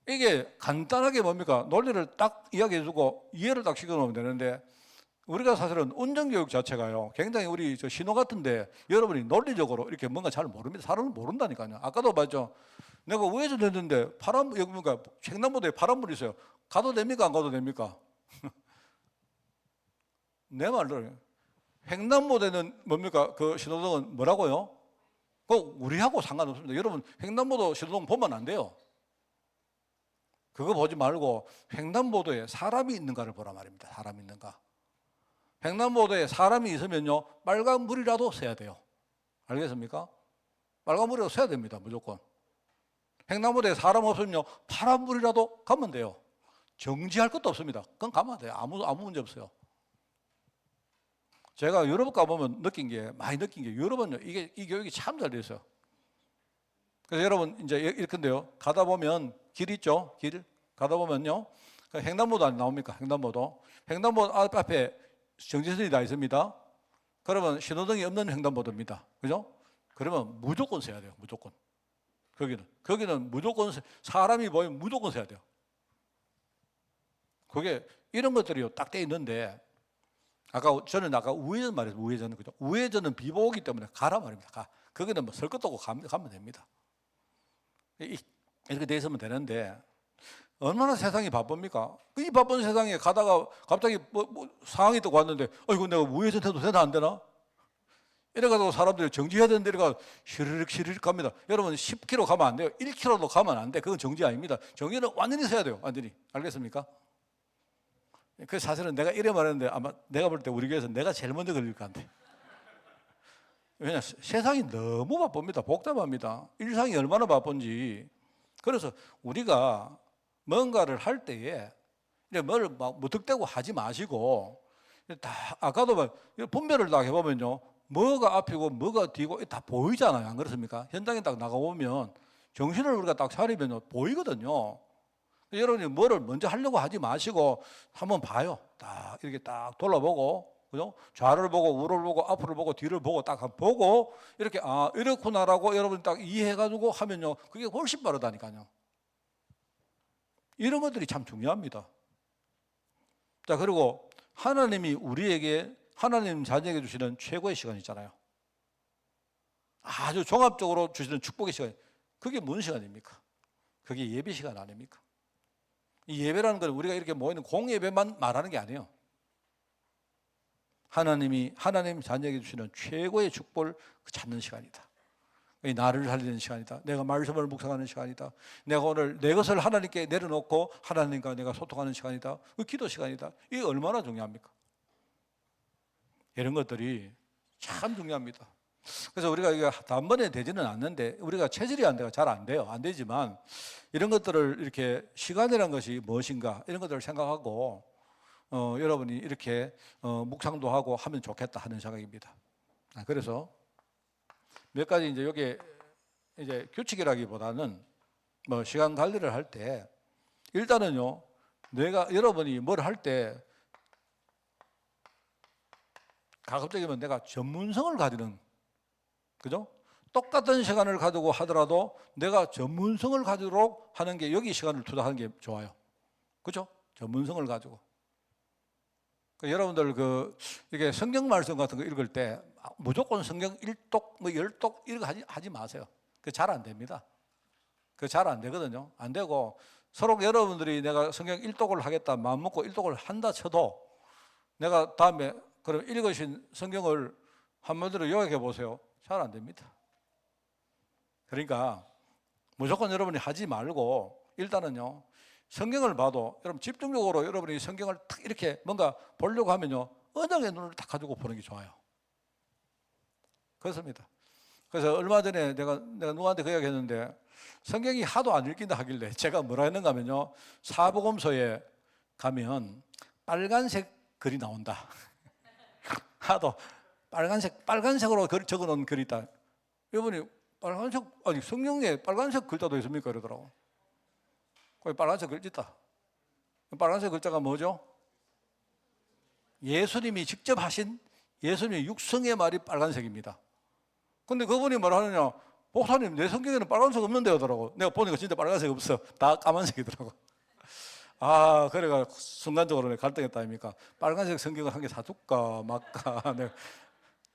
이게 간단하게 뭡니까? 논리를 딱 이야기해주고 이해를 딱 시켜놓으면 되는데, 우리가 사실은 운전교육 자체가요, 굉장히 우리 신호 같은데 여러분이 논리적으로 이렇게 뭔가 잘 모릅니다. 사람은 모른다니까요. 아까도 봤죠? 내가 우회전했는데 여기 뭡니까? 횡단보도에 파란불이 있어요. 가도 됩니까? 안 가도 됩니까? 내 말로 횡단보도에는 뭡니까? 그 신호등은 뭐라고요? 우리하고 상관없습니다. 여러분, 횡단보도 신호등 보면 안 돼요. 그거 보지 말고 횡단보도에 사람이 있는가를 보라 말입니다. 사람이 있는가. 횡단보도에 사람이 있으면요, 빨간불이라도 써야 돼요. 알겠습니까? 빨간불이라도 써야 됩니다. 무조건. 횡단보도에 사람 없으면요, 파란불이라도 가면 돼요. 정지할 것도 없습니다. 그건 가면 돼요. 아무 문제 없어요. 제가 유럽 가보면 많이 느낀 게, 유럽은요, 이 교육이 참 잘 돼 있어요. 그래서 여러분, 이제 이렇게인데요, 가다 보면 길 있죠? 길 가다 보면요, 그 횡단보도 안 나옵니까? 횡단보도. 횡단보도 앞에 정지선이 다 있습니다. 그러면 신호등이 없는 횡단보도입니다. 그죠? 그러면 무조건 서야 돼요. 무조건. 거기는 무조건 사람이 보이면 무조건 서야 돼요. 그게 이런 것들이 딱 돼 있는데 저는 아까 우회전 말했어요. 우회전은 그죠? 우회전은 비보기 때문에 가라 말입니다. 거기는 뭐 설 것도 없고 가면 됩니다. 이렇게 돼 있으면 되는데 얼마나 세상이 바쁩니까? 이 바쁜 세상에 가다가 갑자기 뭐 상황이 또 왔는데 이거 내가 우회전 해도 되나 안 되나? 이래가지고 사람들이 정지해야 되는데 이래가 시르륵 갑니다. 여러분 10km 가면 안 돼요. 1km도 가면 안 돼. 그건 정지 아닙니다. 정지는 완전히 서야 돼요. 완전히. 알겠습니까? 그 사실은 내가 이래 말했는데 아마 내가 볼 때 우리 교회에서 내가 제일 먼저 걸릴 것 같아. 왜냐 세상이 너무 바쁩니다. 복잡합니다. 일상이 얼마나 바쁜지. 그래서 우리가 뭔가를 할 때에 뭘 막 무턱대고 하지 마시고 다 아까도 분별을 딱 해보면요. 뭐가 앞이고 뭐가 뒤고 다 보이잖아요. 안 그렇습니까? 현장에 딱 나가보면 정신을 우리가 딱 차리면 보이거든요. 여러분이 뭐를 먼저 하려고 하지 마시고 한번 봐요. 딱 이렇게 딱 돌아보고, 그죠? 좌를 보고 우를 보고 앞을 보고 뒤를 보고 딱 보고 이렇게 이렇구나라고 여러분이 딱 이해해가지고 하면요, 그게 훨씬 빠르다니까요. 이런 것들이 참 중요합니다. 자, 그리고 하나님이 우리에게 하나님 자녀에게 주시는 최고의 시간 있잖아요. 아주 종합적으로 주시는 축복의 시간. 그게 무슨 시간입니까? 그게 예배 시간 아닙니까? 이 예배라는 건 우리가 이렇게 모이는 공예배만 말하는 게 아니에요. 하나님 자녀에게 주시는 최고의 축복을 찾는 시간이다. 나를 살리는 시간이다. 내가 말씀을 묵상하는 시간이다. 내가 오늘 내 것을 하나님께 내려놓고 하나님과 내가 소통하는 시간이다. 그 기도 시간이다. 이게 얼마나 중요합니까? 이런 것들이 참 중요합니다. 그래서 우리가 이게 단번에 되지는 않는데 우리가 체질이 안 돼가 잘 안 돼요. 안 되지만 이런 것들을 이렇게 시간이라는 것이 무엇인가 이런 것들을 생각하고 여러분이 이렇게 묵상도 하고 하면 좋겠다 하는 생각입니다. 그래서 몇 가지 이제 여기 이제 규칙이라기보다는 뭐 시간 관리를 할 때 일단은요, 여러분이 뭘 할 때 가급적이면 내가 전문성을 가지는, 그죠? 똑같은 시간을 가지고 하더라도 내가 전문성을 가지도록 하는 게 여기 시간을 투자하는 게 좋아요. 그죠? 전문성을 가지고. 여러분들 이게 성경 말씀 같은 거 읽을 때 무조건 성경 1독, 뭐 10독 이런 거 하지 마세요. 그거 잘 안 됩니다. 그거 잘 안 되거든요. 안 되고 서로 여러분들이 내가 성경 1독을 하겠다 마음 먹고 1독을 한다 쳐도 내가 다음에 그럼 읽으신 성경을 한마디로 요약해 보세요. 잘 안 됩니다. 그러니까 무조건 여러분이 하지 말고 일단은요, 성경을 봐도 여러분 집중적으로 여러분이 성경을 딱 이렇게 뭔가 보려고 하면요, 언약의 눈을 딱 가지고 보는 게 좋아요. 그렇습니다. 그래서 얼마 전에 내가 누구한테 그 이야기 했는데 성경이 하도 안 읽긴다 하길래 제가 뭐라 했는가 하면요, 사복음서에 가면 빨간색 글이 나온다. 하도 빨간색으로 적어 놓은 글이 있다. 이분이 성경에 빨간색 글자도 있습니까? 이러더라고. 거기 빨간색 글자 있다. 빨간색 글자가 뭐죠? 예수님이 직접 하신 예수님의 육성의 말이 빨간색입니다. 근데 그분이 뭐라 하느냐, 목사님 내 성경에는 빨간색 없는데 하더라고. 내가 보니까 진짜 빨간색 없어. 다 까만색이더라고. 그래가 순간적으로 갈등했다 아닙니까? 빨간색 성경을 한 개 사줄까 말까.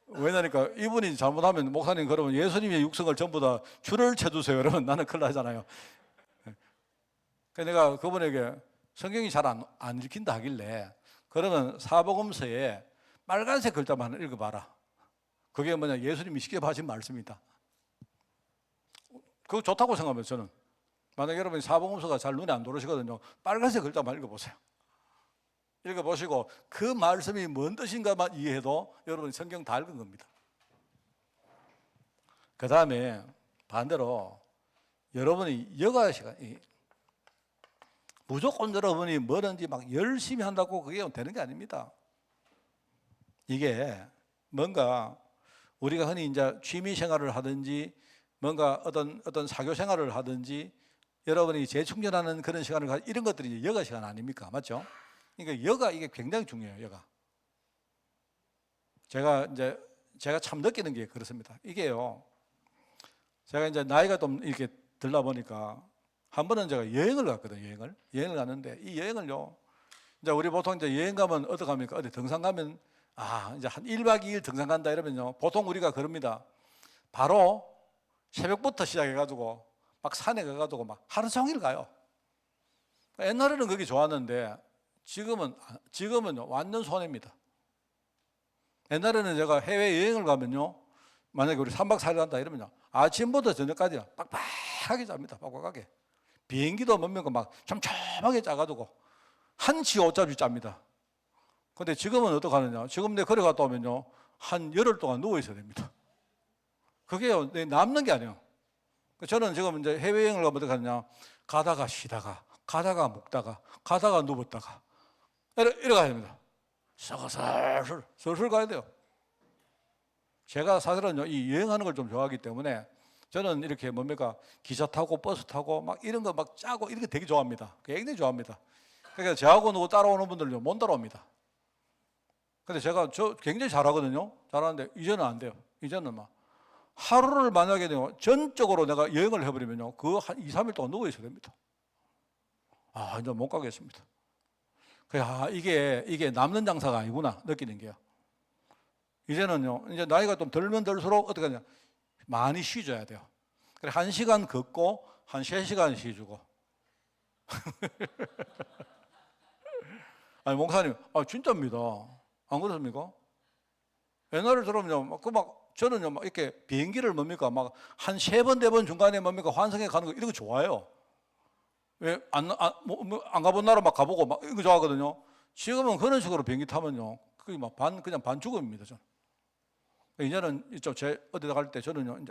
왜냐니까 이분이 잘못하면 목사님 그러면 예수님의 육성을 전부 다 줄을 쳐주세요. 그러면 나는 큰일 나잖아요. 그래서 내가 그분에게 성경이 잘 안 읽힌다 하길래 그러면 사복음서에 빨간색 글자만 읽어봐라. 그게 뭐냐, 예수님이 직접 하신 말씀이다. 그거 좋다고 생각합니다. 저는 만약 여러분이 사복음서가 잘 눈에 안 들어오시거든요, 빨간색 글자만 읽어보세요. 읽어보시고 그 말씀이 뭔 뜻인가만 이해해도 여러분이 성경 다 읽은 겁니다. 그 다음에 반대로 여러분이 여가 시간, 무조건 여러분이 뭐든지 막 열심히 한다고 그게 되는 게 아닙니다. 이게 뭔가 우리가 흔히 이제 취미 생활을 하든지 뭔가 어떤 사교 생활을 하든지 여러분이 재충전하는 그런 시간을 이런 것들이 이제 여가 시간 아닙니까? 맞죠? 그러니까 여가 이게 굉장히 중요해요. 여가. 제가 참 느끼는 게 그렇습니다. 이게요. 제가 이제 나이가 좀 이렇게 들다 보니까 한 번은 제가 여행을 갔거든요. 여행을 갔는데 이 여행을요. 이제 우리 보통 이제 여행 가면 어디 갑니까? 어디 등산 가면 이제 한 1박 2일 등산 간다 이러면요. 보통 우리가 그럽니다. 바로 새벽부터 시작해가지고 막 산에 가가지고 막 하루 종일 가요. 옛날에는 그게 좋았는데 지금은 완전 손해입니다. 옛날에는 제가 해외 여행을 가면요. 만약에 우리 3박 4일 간다 이러면요. 아침부터 저녁까지 빡빡하게 잡니다. 빡빡하게. 비행기도 뭡니까 막 촘촘하게 짜가지고 한치 오짜리 짭니다. 근데 지금은 어떡하느냐. 지금 내 거리 갔다 오면요. 한 열흘 동안 누워 있어야 됩니다. 그게요. 남는 게 아니에요. 저는 지금 이제 해외여행을 가면 어떻게 하느냐. 가다가 쉬다가, 가다가 먹다가, 가다가 누웠다가. 이래 가야 됩니다. 슬슬 가야 돼요. 제가 사실은 이 여행하는 걸 좀 좋아하기 때문에 저는 이렇게 뭡니까 기차 타고 버스 타고 막 이런 거 막 짜고 이런 거 되게 좋아합니다. 굉장히 좋아합니다. 그러니까 저하고 누구 따라오는 분들요 못 따라옵니다. 근데 저 굉장히 잘하거든요. 잘하는데 이제는 안 돼요. 이제는 막 하루를 만약에 전적으로 내가 여행을 해버리면요 그 한 2, 3일 동안 누워 있어야 됩니다. 이제 못 가겠습니다. 이게 남는 장사가 아니구나 느끼는 게요. 이제는요 이제 나이가 좀 들면 들수록 어떻게 하냐 많이 쉬줘야 돼요. 그래 1시간 걷고 한 3시간 쉬주고. 아니 목사님, 진짜입니다. 안 그렇습니까? 옛날에 들으면요, 저는요, 이렇게 비행기를 뭡니까, 한 3번, 4번 중간에 뭡니까, 환승해 가는 거, 이런 거 좋아해요. 왜, 안 가본 나라 막 가보고 이거 좋아하거든요. 지금은 그런 식으로 비행기 타면요, 그게 그냥 반 죽음입니다, 저는. 이제는 어디 갈 때 저는요,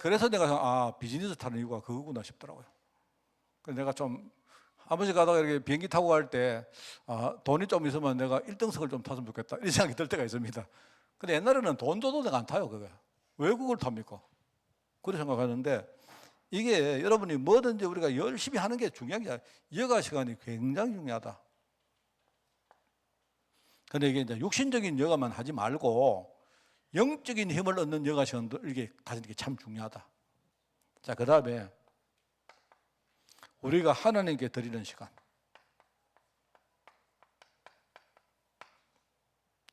그래서 내가 비즈니스 타는 이유가 그거구나 싶더라고요. 그래서 내가 좀 아버지 가다가 이렇게 비행기 타고 갈 때 돈이 좀 있으면 내가 1등석을 좀 탔으면 좋겠다 이런 생각이 들 때가 있습니다. 근데 옛날에는 돈 줘도 내가 안 타요. 그거 왜 그걸 탑니까? 그렇게 생각하는데 이게 여러분이 뭐든지 우리가 열심히 하는 게 중요한 게 아니라 여가 시간이 굉장히 중요하다. 근데 이게 이제 육신적인 여가만 하지 말고 영적인 힘을 얻는 여가 시간도 이렇게 가지는 게 참 중요하다. 자, 그 다음에 우리가 하나님께 드리는 시간.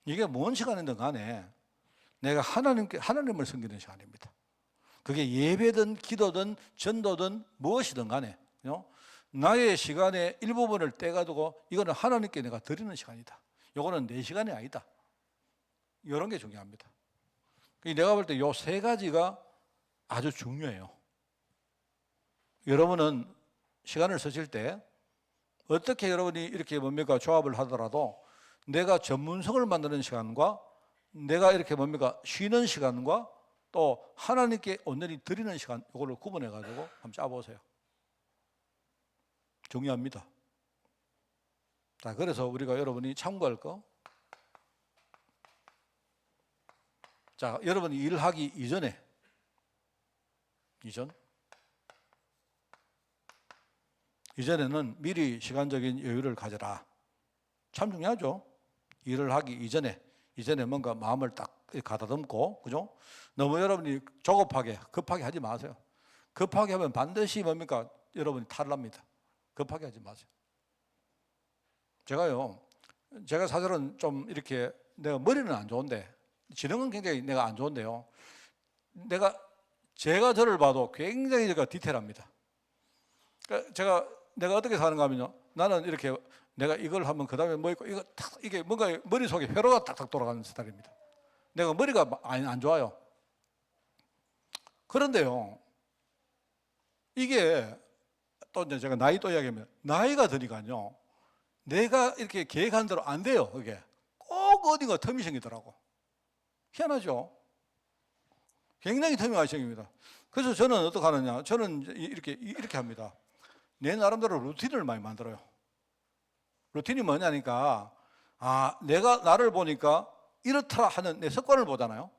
이게 뭔 시간이든 간에 내가 하나님을 섬기는 시간입니다. 그게 예배든 기도든 전도든 무엇이든 간에 나의 시간의 일부분을 떼가지고 이거는 하나님께 내가 드리는 시간이다. 이거는 내 시간이 아니다. 이런 게 중요합니다. 내가 볼 때 이 3가지가 아주 중요해요. 여러분은 시간을 쓰실 때 어떻게 여러분이 이렇게 조합을 하더라도 내가 전문성을 만드는 시간과 내가 이렇게 쉬는 시간과 또 하나님께 온전히 드리는 시간 이걸로 구분해 가지고 한번 짜보세요. 중요합니다. 자, 그래서 우리가 여러분이 참고할 거. 자, 여러분이 일하기 이전에는 미리 시간적인 여유를 가져라. 참 중요하죠. 일을 하기 이전에 뭔가 마음을 딱 가다듬고, 그죠? 너무 여러분이 급하게 하지 마세요. 급하게 하면 반드시 여러분이 탈납니다. 급하게 하지 마세요. 제가 사실은 좀 이렇게 내가 머리는 안 좋은데, 지능은 굉장히 내가 안 좋은데요. 제가 저를 봐도 굉장히 제가 디테일합니다. 그러니까 내가 어떻게 사는가 하면요. 나는 이렇게 내가 이걸 하면 그 다음에 뭐 있고 이게 뭔가 머릿속에 회로가 탁탁 돌아가는 스타일입니다. 내가 머리가 안 좋아요. 그런데요. 이게 또 이제 제가 나이 또 이야기하면 나이가 드니까요. 내가 이렇게 계획한 대로 안 돼요. 그게 꼭 어디가 틈이 생기더라고. 희한하죠? 굉장히 틈이 많이 생깁니다. 그래서 저는 어떻게 하느냐. 저는 이렇게 합니다. 내 나름대로 루틴을 많이 만들어요. 루틴이 뭐냐니까, 내가 나를 보니까 이렇다 하는 내 습관을 보잖아요.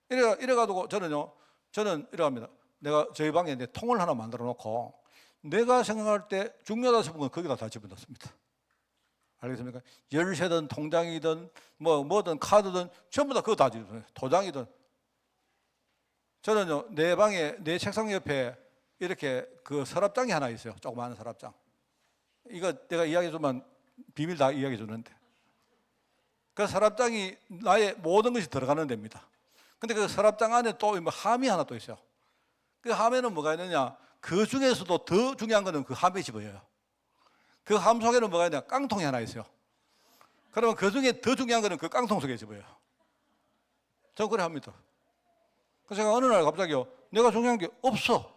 이래가지고 저는 이래 합니다. 내가 저희 방에 이제 통을 하나 만들어 놓고 내가 생각할 때 중요하다 싶은 건 거기다 다 집어넣습니다. 알겠습니까? 열쇠든 통장이든 뭐든 카드든 전부 다 그거 다 집어넣어요. 도장이든. 저는요 내 방에 내 책상 옆에 이렇게 그 서랍장이 하나 있어요. 조그마한 서랍장. 이거 내가 이야기해 주면 비밀 다 이야기해 주는데 그 서랍장이 나의 모든 것이 들어가는 데입니다. 근데 그 서랍장 안에 또 함이 하나 또 있어요. 그 함에는 뭐가 있느냐? 그 중에서도 더 중요한 거는 그 함에 집어요. 그 함 속에는 뭐가 있냐? 깡통이 하나 있어요. 그러면 그 중에 더 중요한 거는 그 깡통 속에 집어요. 저는 그래 합니다. 그래서 제가 어느 날 갑자기요, 내가 중요한 게 없어.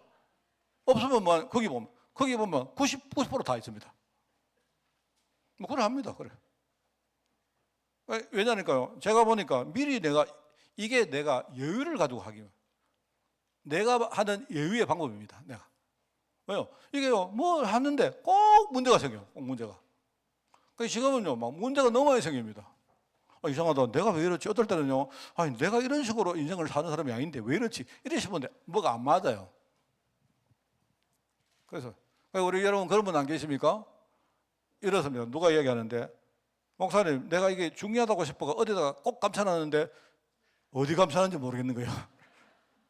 없으면 뭐 거기 보면 90%다 있습니다. 뭐 그래 합니다. 그래. 왜냐니까요. 제가 보니까 미리 이게 내가 여유를 가지고 하기. 내가 하는 여유의 방법입니다. 내가. 왜요? 이게요, 뭐 하는데 꼭 문제가 생겨요. 꼭 문제가. 그래서 지금은요, 막 문제가 너무 많이 생깁니다. 이상하다. 내가 왜 이렇지? 어떨 때는요, 아니, 내가 이런 식으로 인생을 사는 사람이 아닌데 왜 이렇지? 이래 싶은데 뭐가 안 맞아요. 그래서 우리 여러분 그런 분 안 계십니까? 이렇습니다. 누가 이야기하는데, 목사님, 내가 이게 중요하다고 싶어가 어디다가 꼭 감춰놨는데 어디 감춰놨는지 모르겠는 거예요.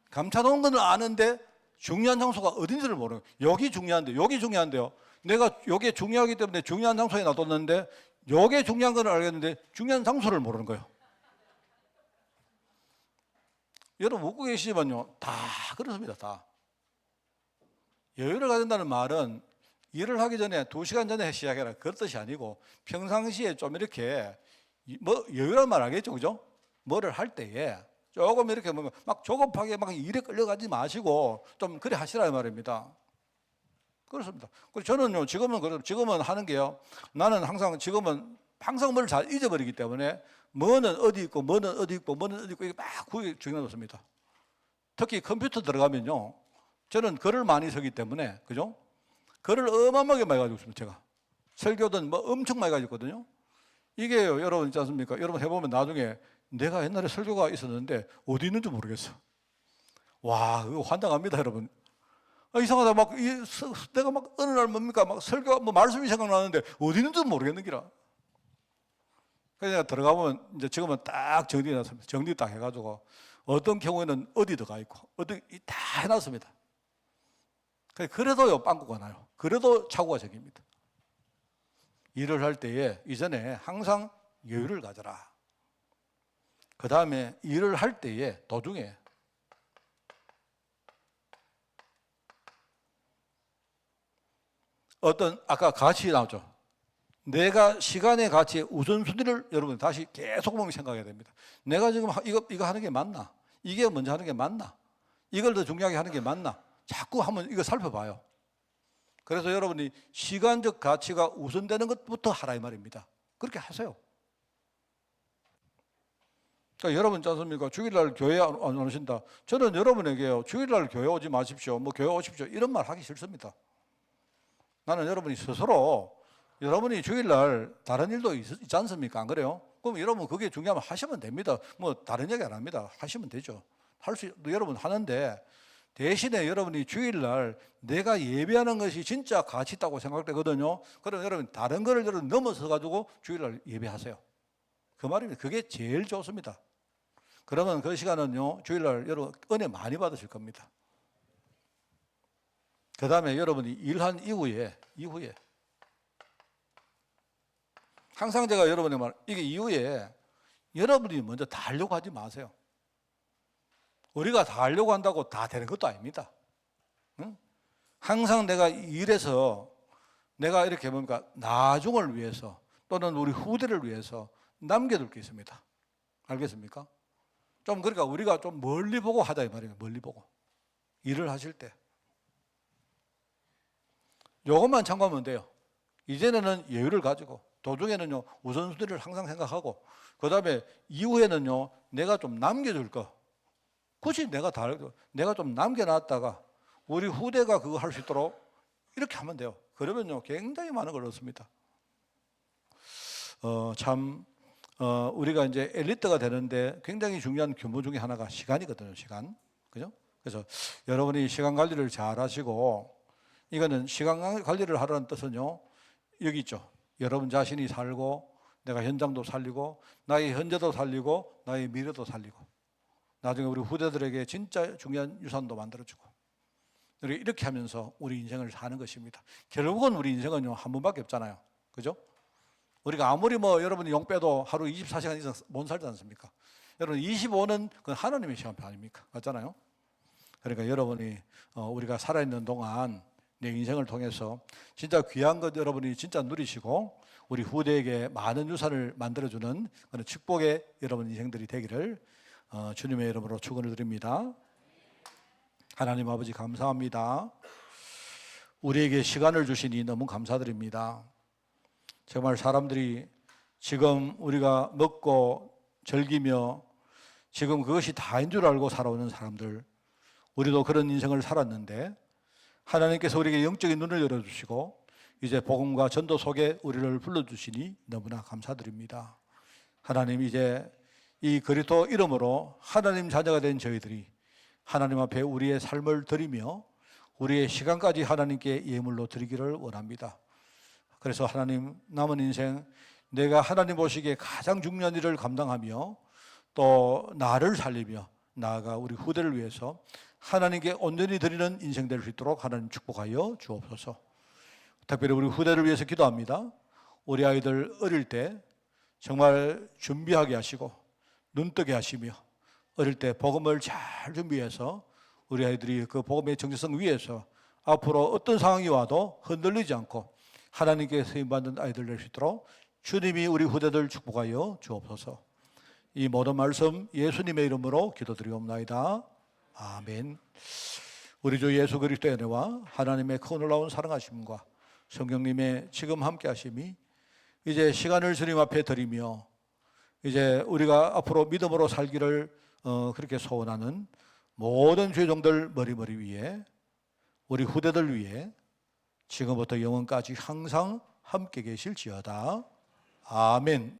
감춰놓은 건 아는데 중요한 장소가 어딘지를 모르는 거예요. 여기 중요한데, 여기 중요한데요. 내가 여기에 중요하기 때문에 중요한 장소에 놔뒀는데 여기에 중요한 건 알겠는데 중요한 장소를 모르는 거예요. 여러분 웃고 계시지만요, 다 그렇습니다. 다. 여유를 가진다는 말은 일을 하기 전에 2시간 전에 시작해라 그런 뜻이 아니고 평상시에 좀 이렇게 뭐 여유란 말 알겠죠, 그죠? 뭐를 할 때에 조금 이렇게 막 조급하게 막 일에 끌려가지 마시고 좀 그래 하시라 말입니다. 그렇습니다. 그래서 저는요 지금은 하는 게요. 나는 지금은 항상 뭘 잘 잊어버리기 때문에 뭐는 어디 있고 뭐는 어디 있고 뭐는 어디 있고 이게 막 구획 정해놓습니다. 특히 컴퓨터 들어가면요. 저는 글을 많이 쓰기 때문에 그죠? 글을 어마어마하게 많이 가지고 있습니다. 제가 설교든 뭐 엄청 많이 가지고 있거든요. 이게요, 여러분 있지 않습니까? 여러분 해보면 나중에 내가 옛날에 설교가 있었는데 어디 있는지 모르겠어. 와, 그거 환장합니다, 여러분. 이상하다. 내가 막 어느 날 뭡니까? 막 설교, 말씀이 생각나는데 어디 있는지 모르겠는 기라. 그래서 내가 들어가보면 이제 지금은 딱 정리해 놨습니다. 정리 딱 해가지고 어떤 경우에는 어디 들어가 있고, 다 해놨습니다. 그래도요, 빵꾸가 나요. 그래도 착오가 생깁니다. 일을 할 때에 이전에 항상 여유를 가져라. 그 다음에 일을 할 때에 도중에 아까 가치 나오죠. 내가 시간의 가치의 우선순위를 여러분 다시 계속 보면 생각해야 됩니다. 내가 지금 이거 하는 게 맞나? 이게 먼저 하는 게 맞나? 이걸 더 중요하게 하는 게 맞나? 자꾸 한번 이거 살펴봐요. 그래서 여러분이 시간적 가치가 우선되는 것부터 하라 이 말입니다. 그렇게 하세요. 그러니까 여러분 있지 않습니까? 주일날 교회 안 오신다. 저는 여러분에게요, 주일날 교회 오지 마십시오. 교회 오십시오. 이런 말 하기 싫습니다. 나는 여러분이 스스로 여러분이 주일날 다른 일도 있지 않습니까? 안 그래요? 그럼 여러분 그게 중요하면 하시면 됩니다. 다른 얘기 안 합니다. 하시면 되죠. 여러분 하는데 대신에 여러분이 주일날 내가 예배하는 것이 진짜 가치 있다고 생각되거든요. 그럼 여러분 다른 거를 여러분 넘어서 가지고 주일날 예배하세요. 그 말입니다. 그게 제일 좋습니다. 그러면 그 시간은요, 주일날 여러분 은혜 많이 받으실 겁니다. 그 다음에 여러분이 일한 이후에 항상 제가 여러분의 이게 이후에 여러분이 먼저 다 하려고 하지 마세요. 우리가 다 하려고 한다고 다 되는 것도 아닙니다. 응? 항상 내가 일해서 내가 이렇게 나중을 위해서 또는 우리 후대를 위해서 남겨둘 게 있습니다. 알겠습니까? 그러니까 우리가 좀 멀리 보고 하자 이 말이에요. 멀리 보고 일을 하실 때 요것만 참고하면 돼요. 이전에는 여유를 가지고 도중에는요 우선순위를 항상 생각하고 그 다음에 이후에는요 내가 좀 남겨줄 거 굳이 내가 좀 남겨놨다가 우리 후대가 그거 할 수 있도록 이렇게 하면 돼요. 그러면요 굉장히 많은 걸 얻습니다. 우리가 이제 엘리트가 되는데 굉장히 중요한 규모 중에 하나가 시간이거든요. 시간, 그죠? 그래서 여러분이 시간 관리를 잘 하시고, 이거는 시간 관리를 하라는 뜻은요, 여기 있죠. 여러분 자신이 살고, 내가 현장도 살리고, 나의 현재도 살리고, 나의 미래도 살리고, 나중에 우리 후대들에게 진짜 중요한 유산도 만들어주고, 우리 이렇게 하면서 우리 인생을 사는 것입니다. 결국은 우리 인생은요, 한 번밖에 없잖아요. 그죠? 우리가 아무리 여러분이 용 빼도 하루 24시간 이상 못 살지 않습니까? 여러분 25는 그건 하나님의 시간표 아닙니까? 맞잖아요. 그러니까 여러분이 우리가 살아있는 동안 내 인생을 통해서 진짜 귀한 것 여러분이 진짜 누리시고, 우리 후대에게 많은 유산을 만들어주는 그런 축복의 여러분 인생들이 되기를 주님의 이름으로 축원을 드립니다. 하나님 아버지 감사합니다. 우리에게 시간을 주시니 너무 감사드립니다. 정말 사람들이 지금 우리가 먹고 즐기며 지금 그것이 다인 줄 알고 살아오는 사람들, 우리도 그런 인생을 살았는데 하나님께서 우리에게 영적인 눈을 열어주시고 이제 복음과 전도 속에 우리를 불러주시니 너무나 감사드립니다. 하나님, 이제 이 그리스도 이름으로 하나님 자녀가 된 저희들이 하나님 앞에 우리의 삶을 드리며 우리의 시간까지 하나님께 예물로 드리기를 원합니다. 그래서 하나님, 남은 인생 내가 하나님 보시기에 가장 중요한 일을 감당하며 또 나를 살리며 나아가 우리 후대를 위해서 하나님께 온전히 드리는 인생 될 수 있도록 하나님 축복하여 주옵소서. 특별히 우리 후대를 위해서 기도합니다. 우리 아이들 어릴 때 정말 준비하게 하시고 눈뜨게 하시며 어릴 때 복음을 잘 준비해서 우리 아이들이 그 복음의 정체성 위에서 앞으로 어떤 상황이 와도 흔들리지 않고 하나님께 쓰임받는 아이들 될 수 있도록 주님이 우리 후대들 축복하여 주옵소서. 이 모든 말씀 예수님의 이름으로 기도드리옵나이다. 아멘. 우리 주 예수 그리스도의 은혜와 하나님의 큰 놀라운 사랑하심과 성령님의 지금 함께 하심이 이제 시간을 주님 앞에 드리며 이제 우리가 앞으로 믿음으로 살기를 그렇게 소원하는 모든 죄종들 머리 위에, 우리 후대들 위에 지금부터 영원까지 항상 함께 계실지어다. 아멘.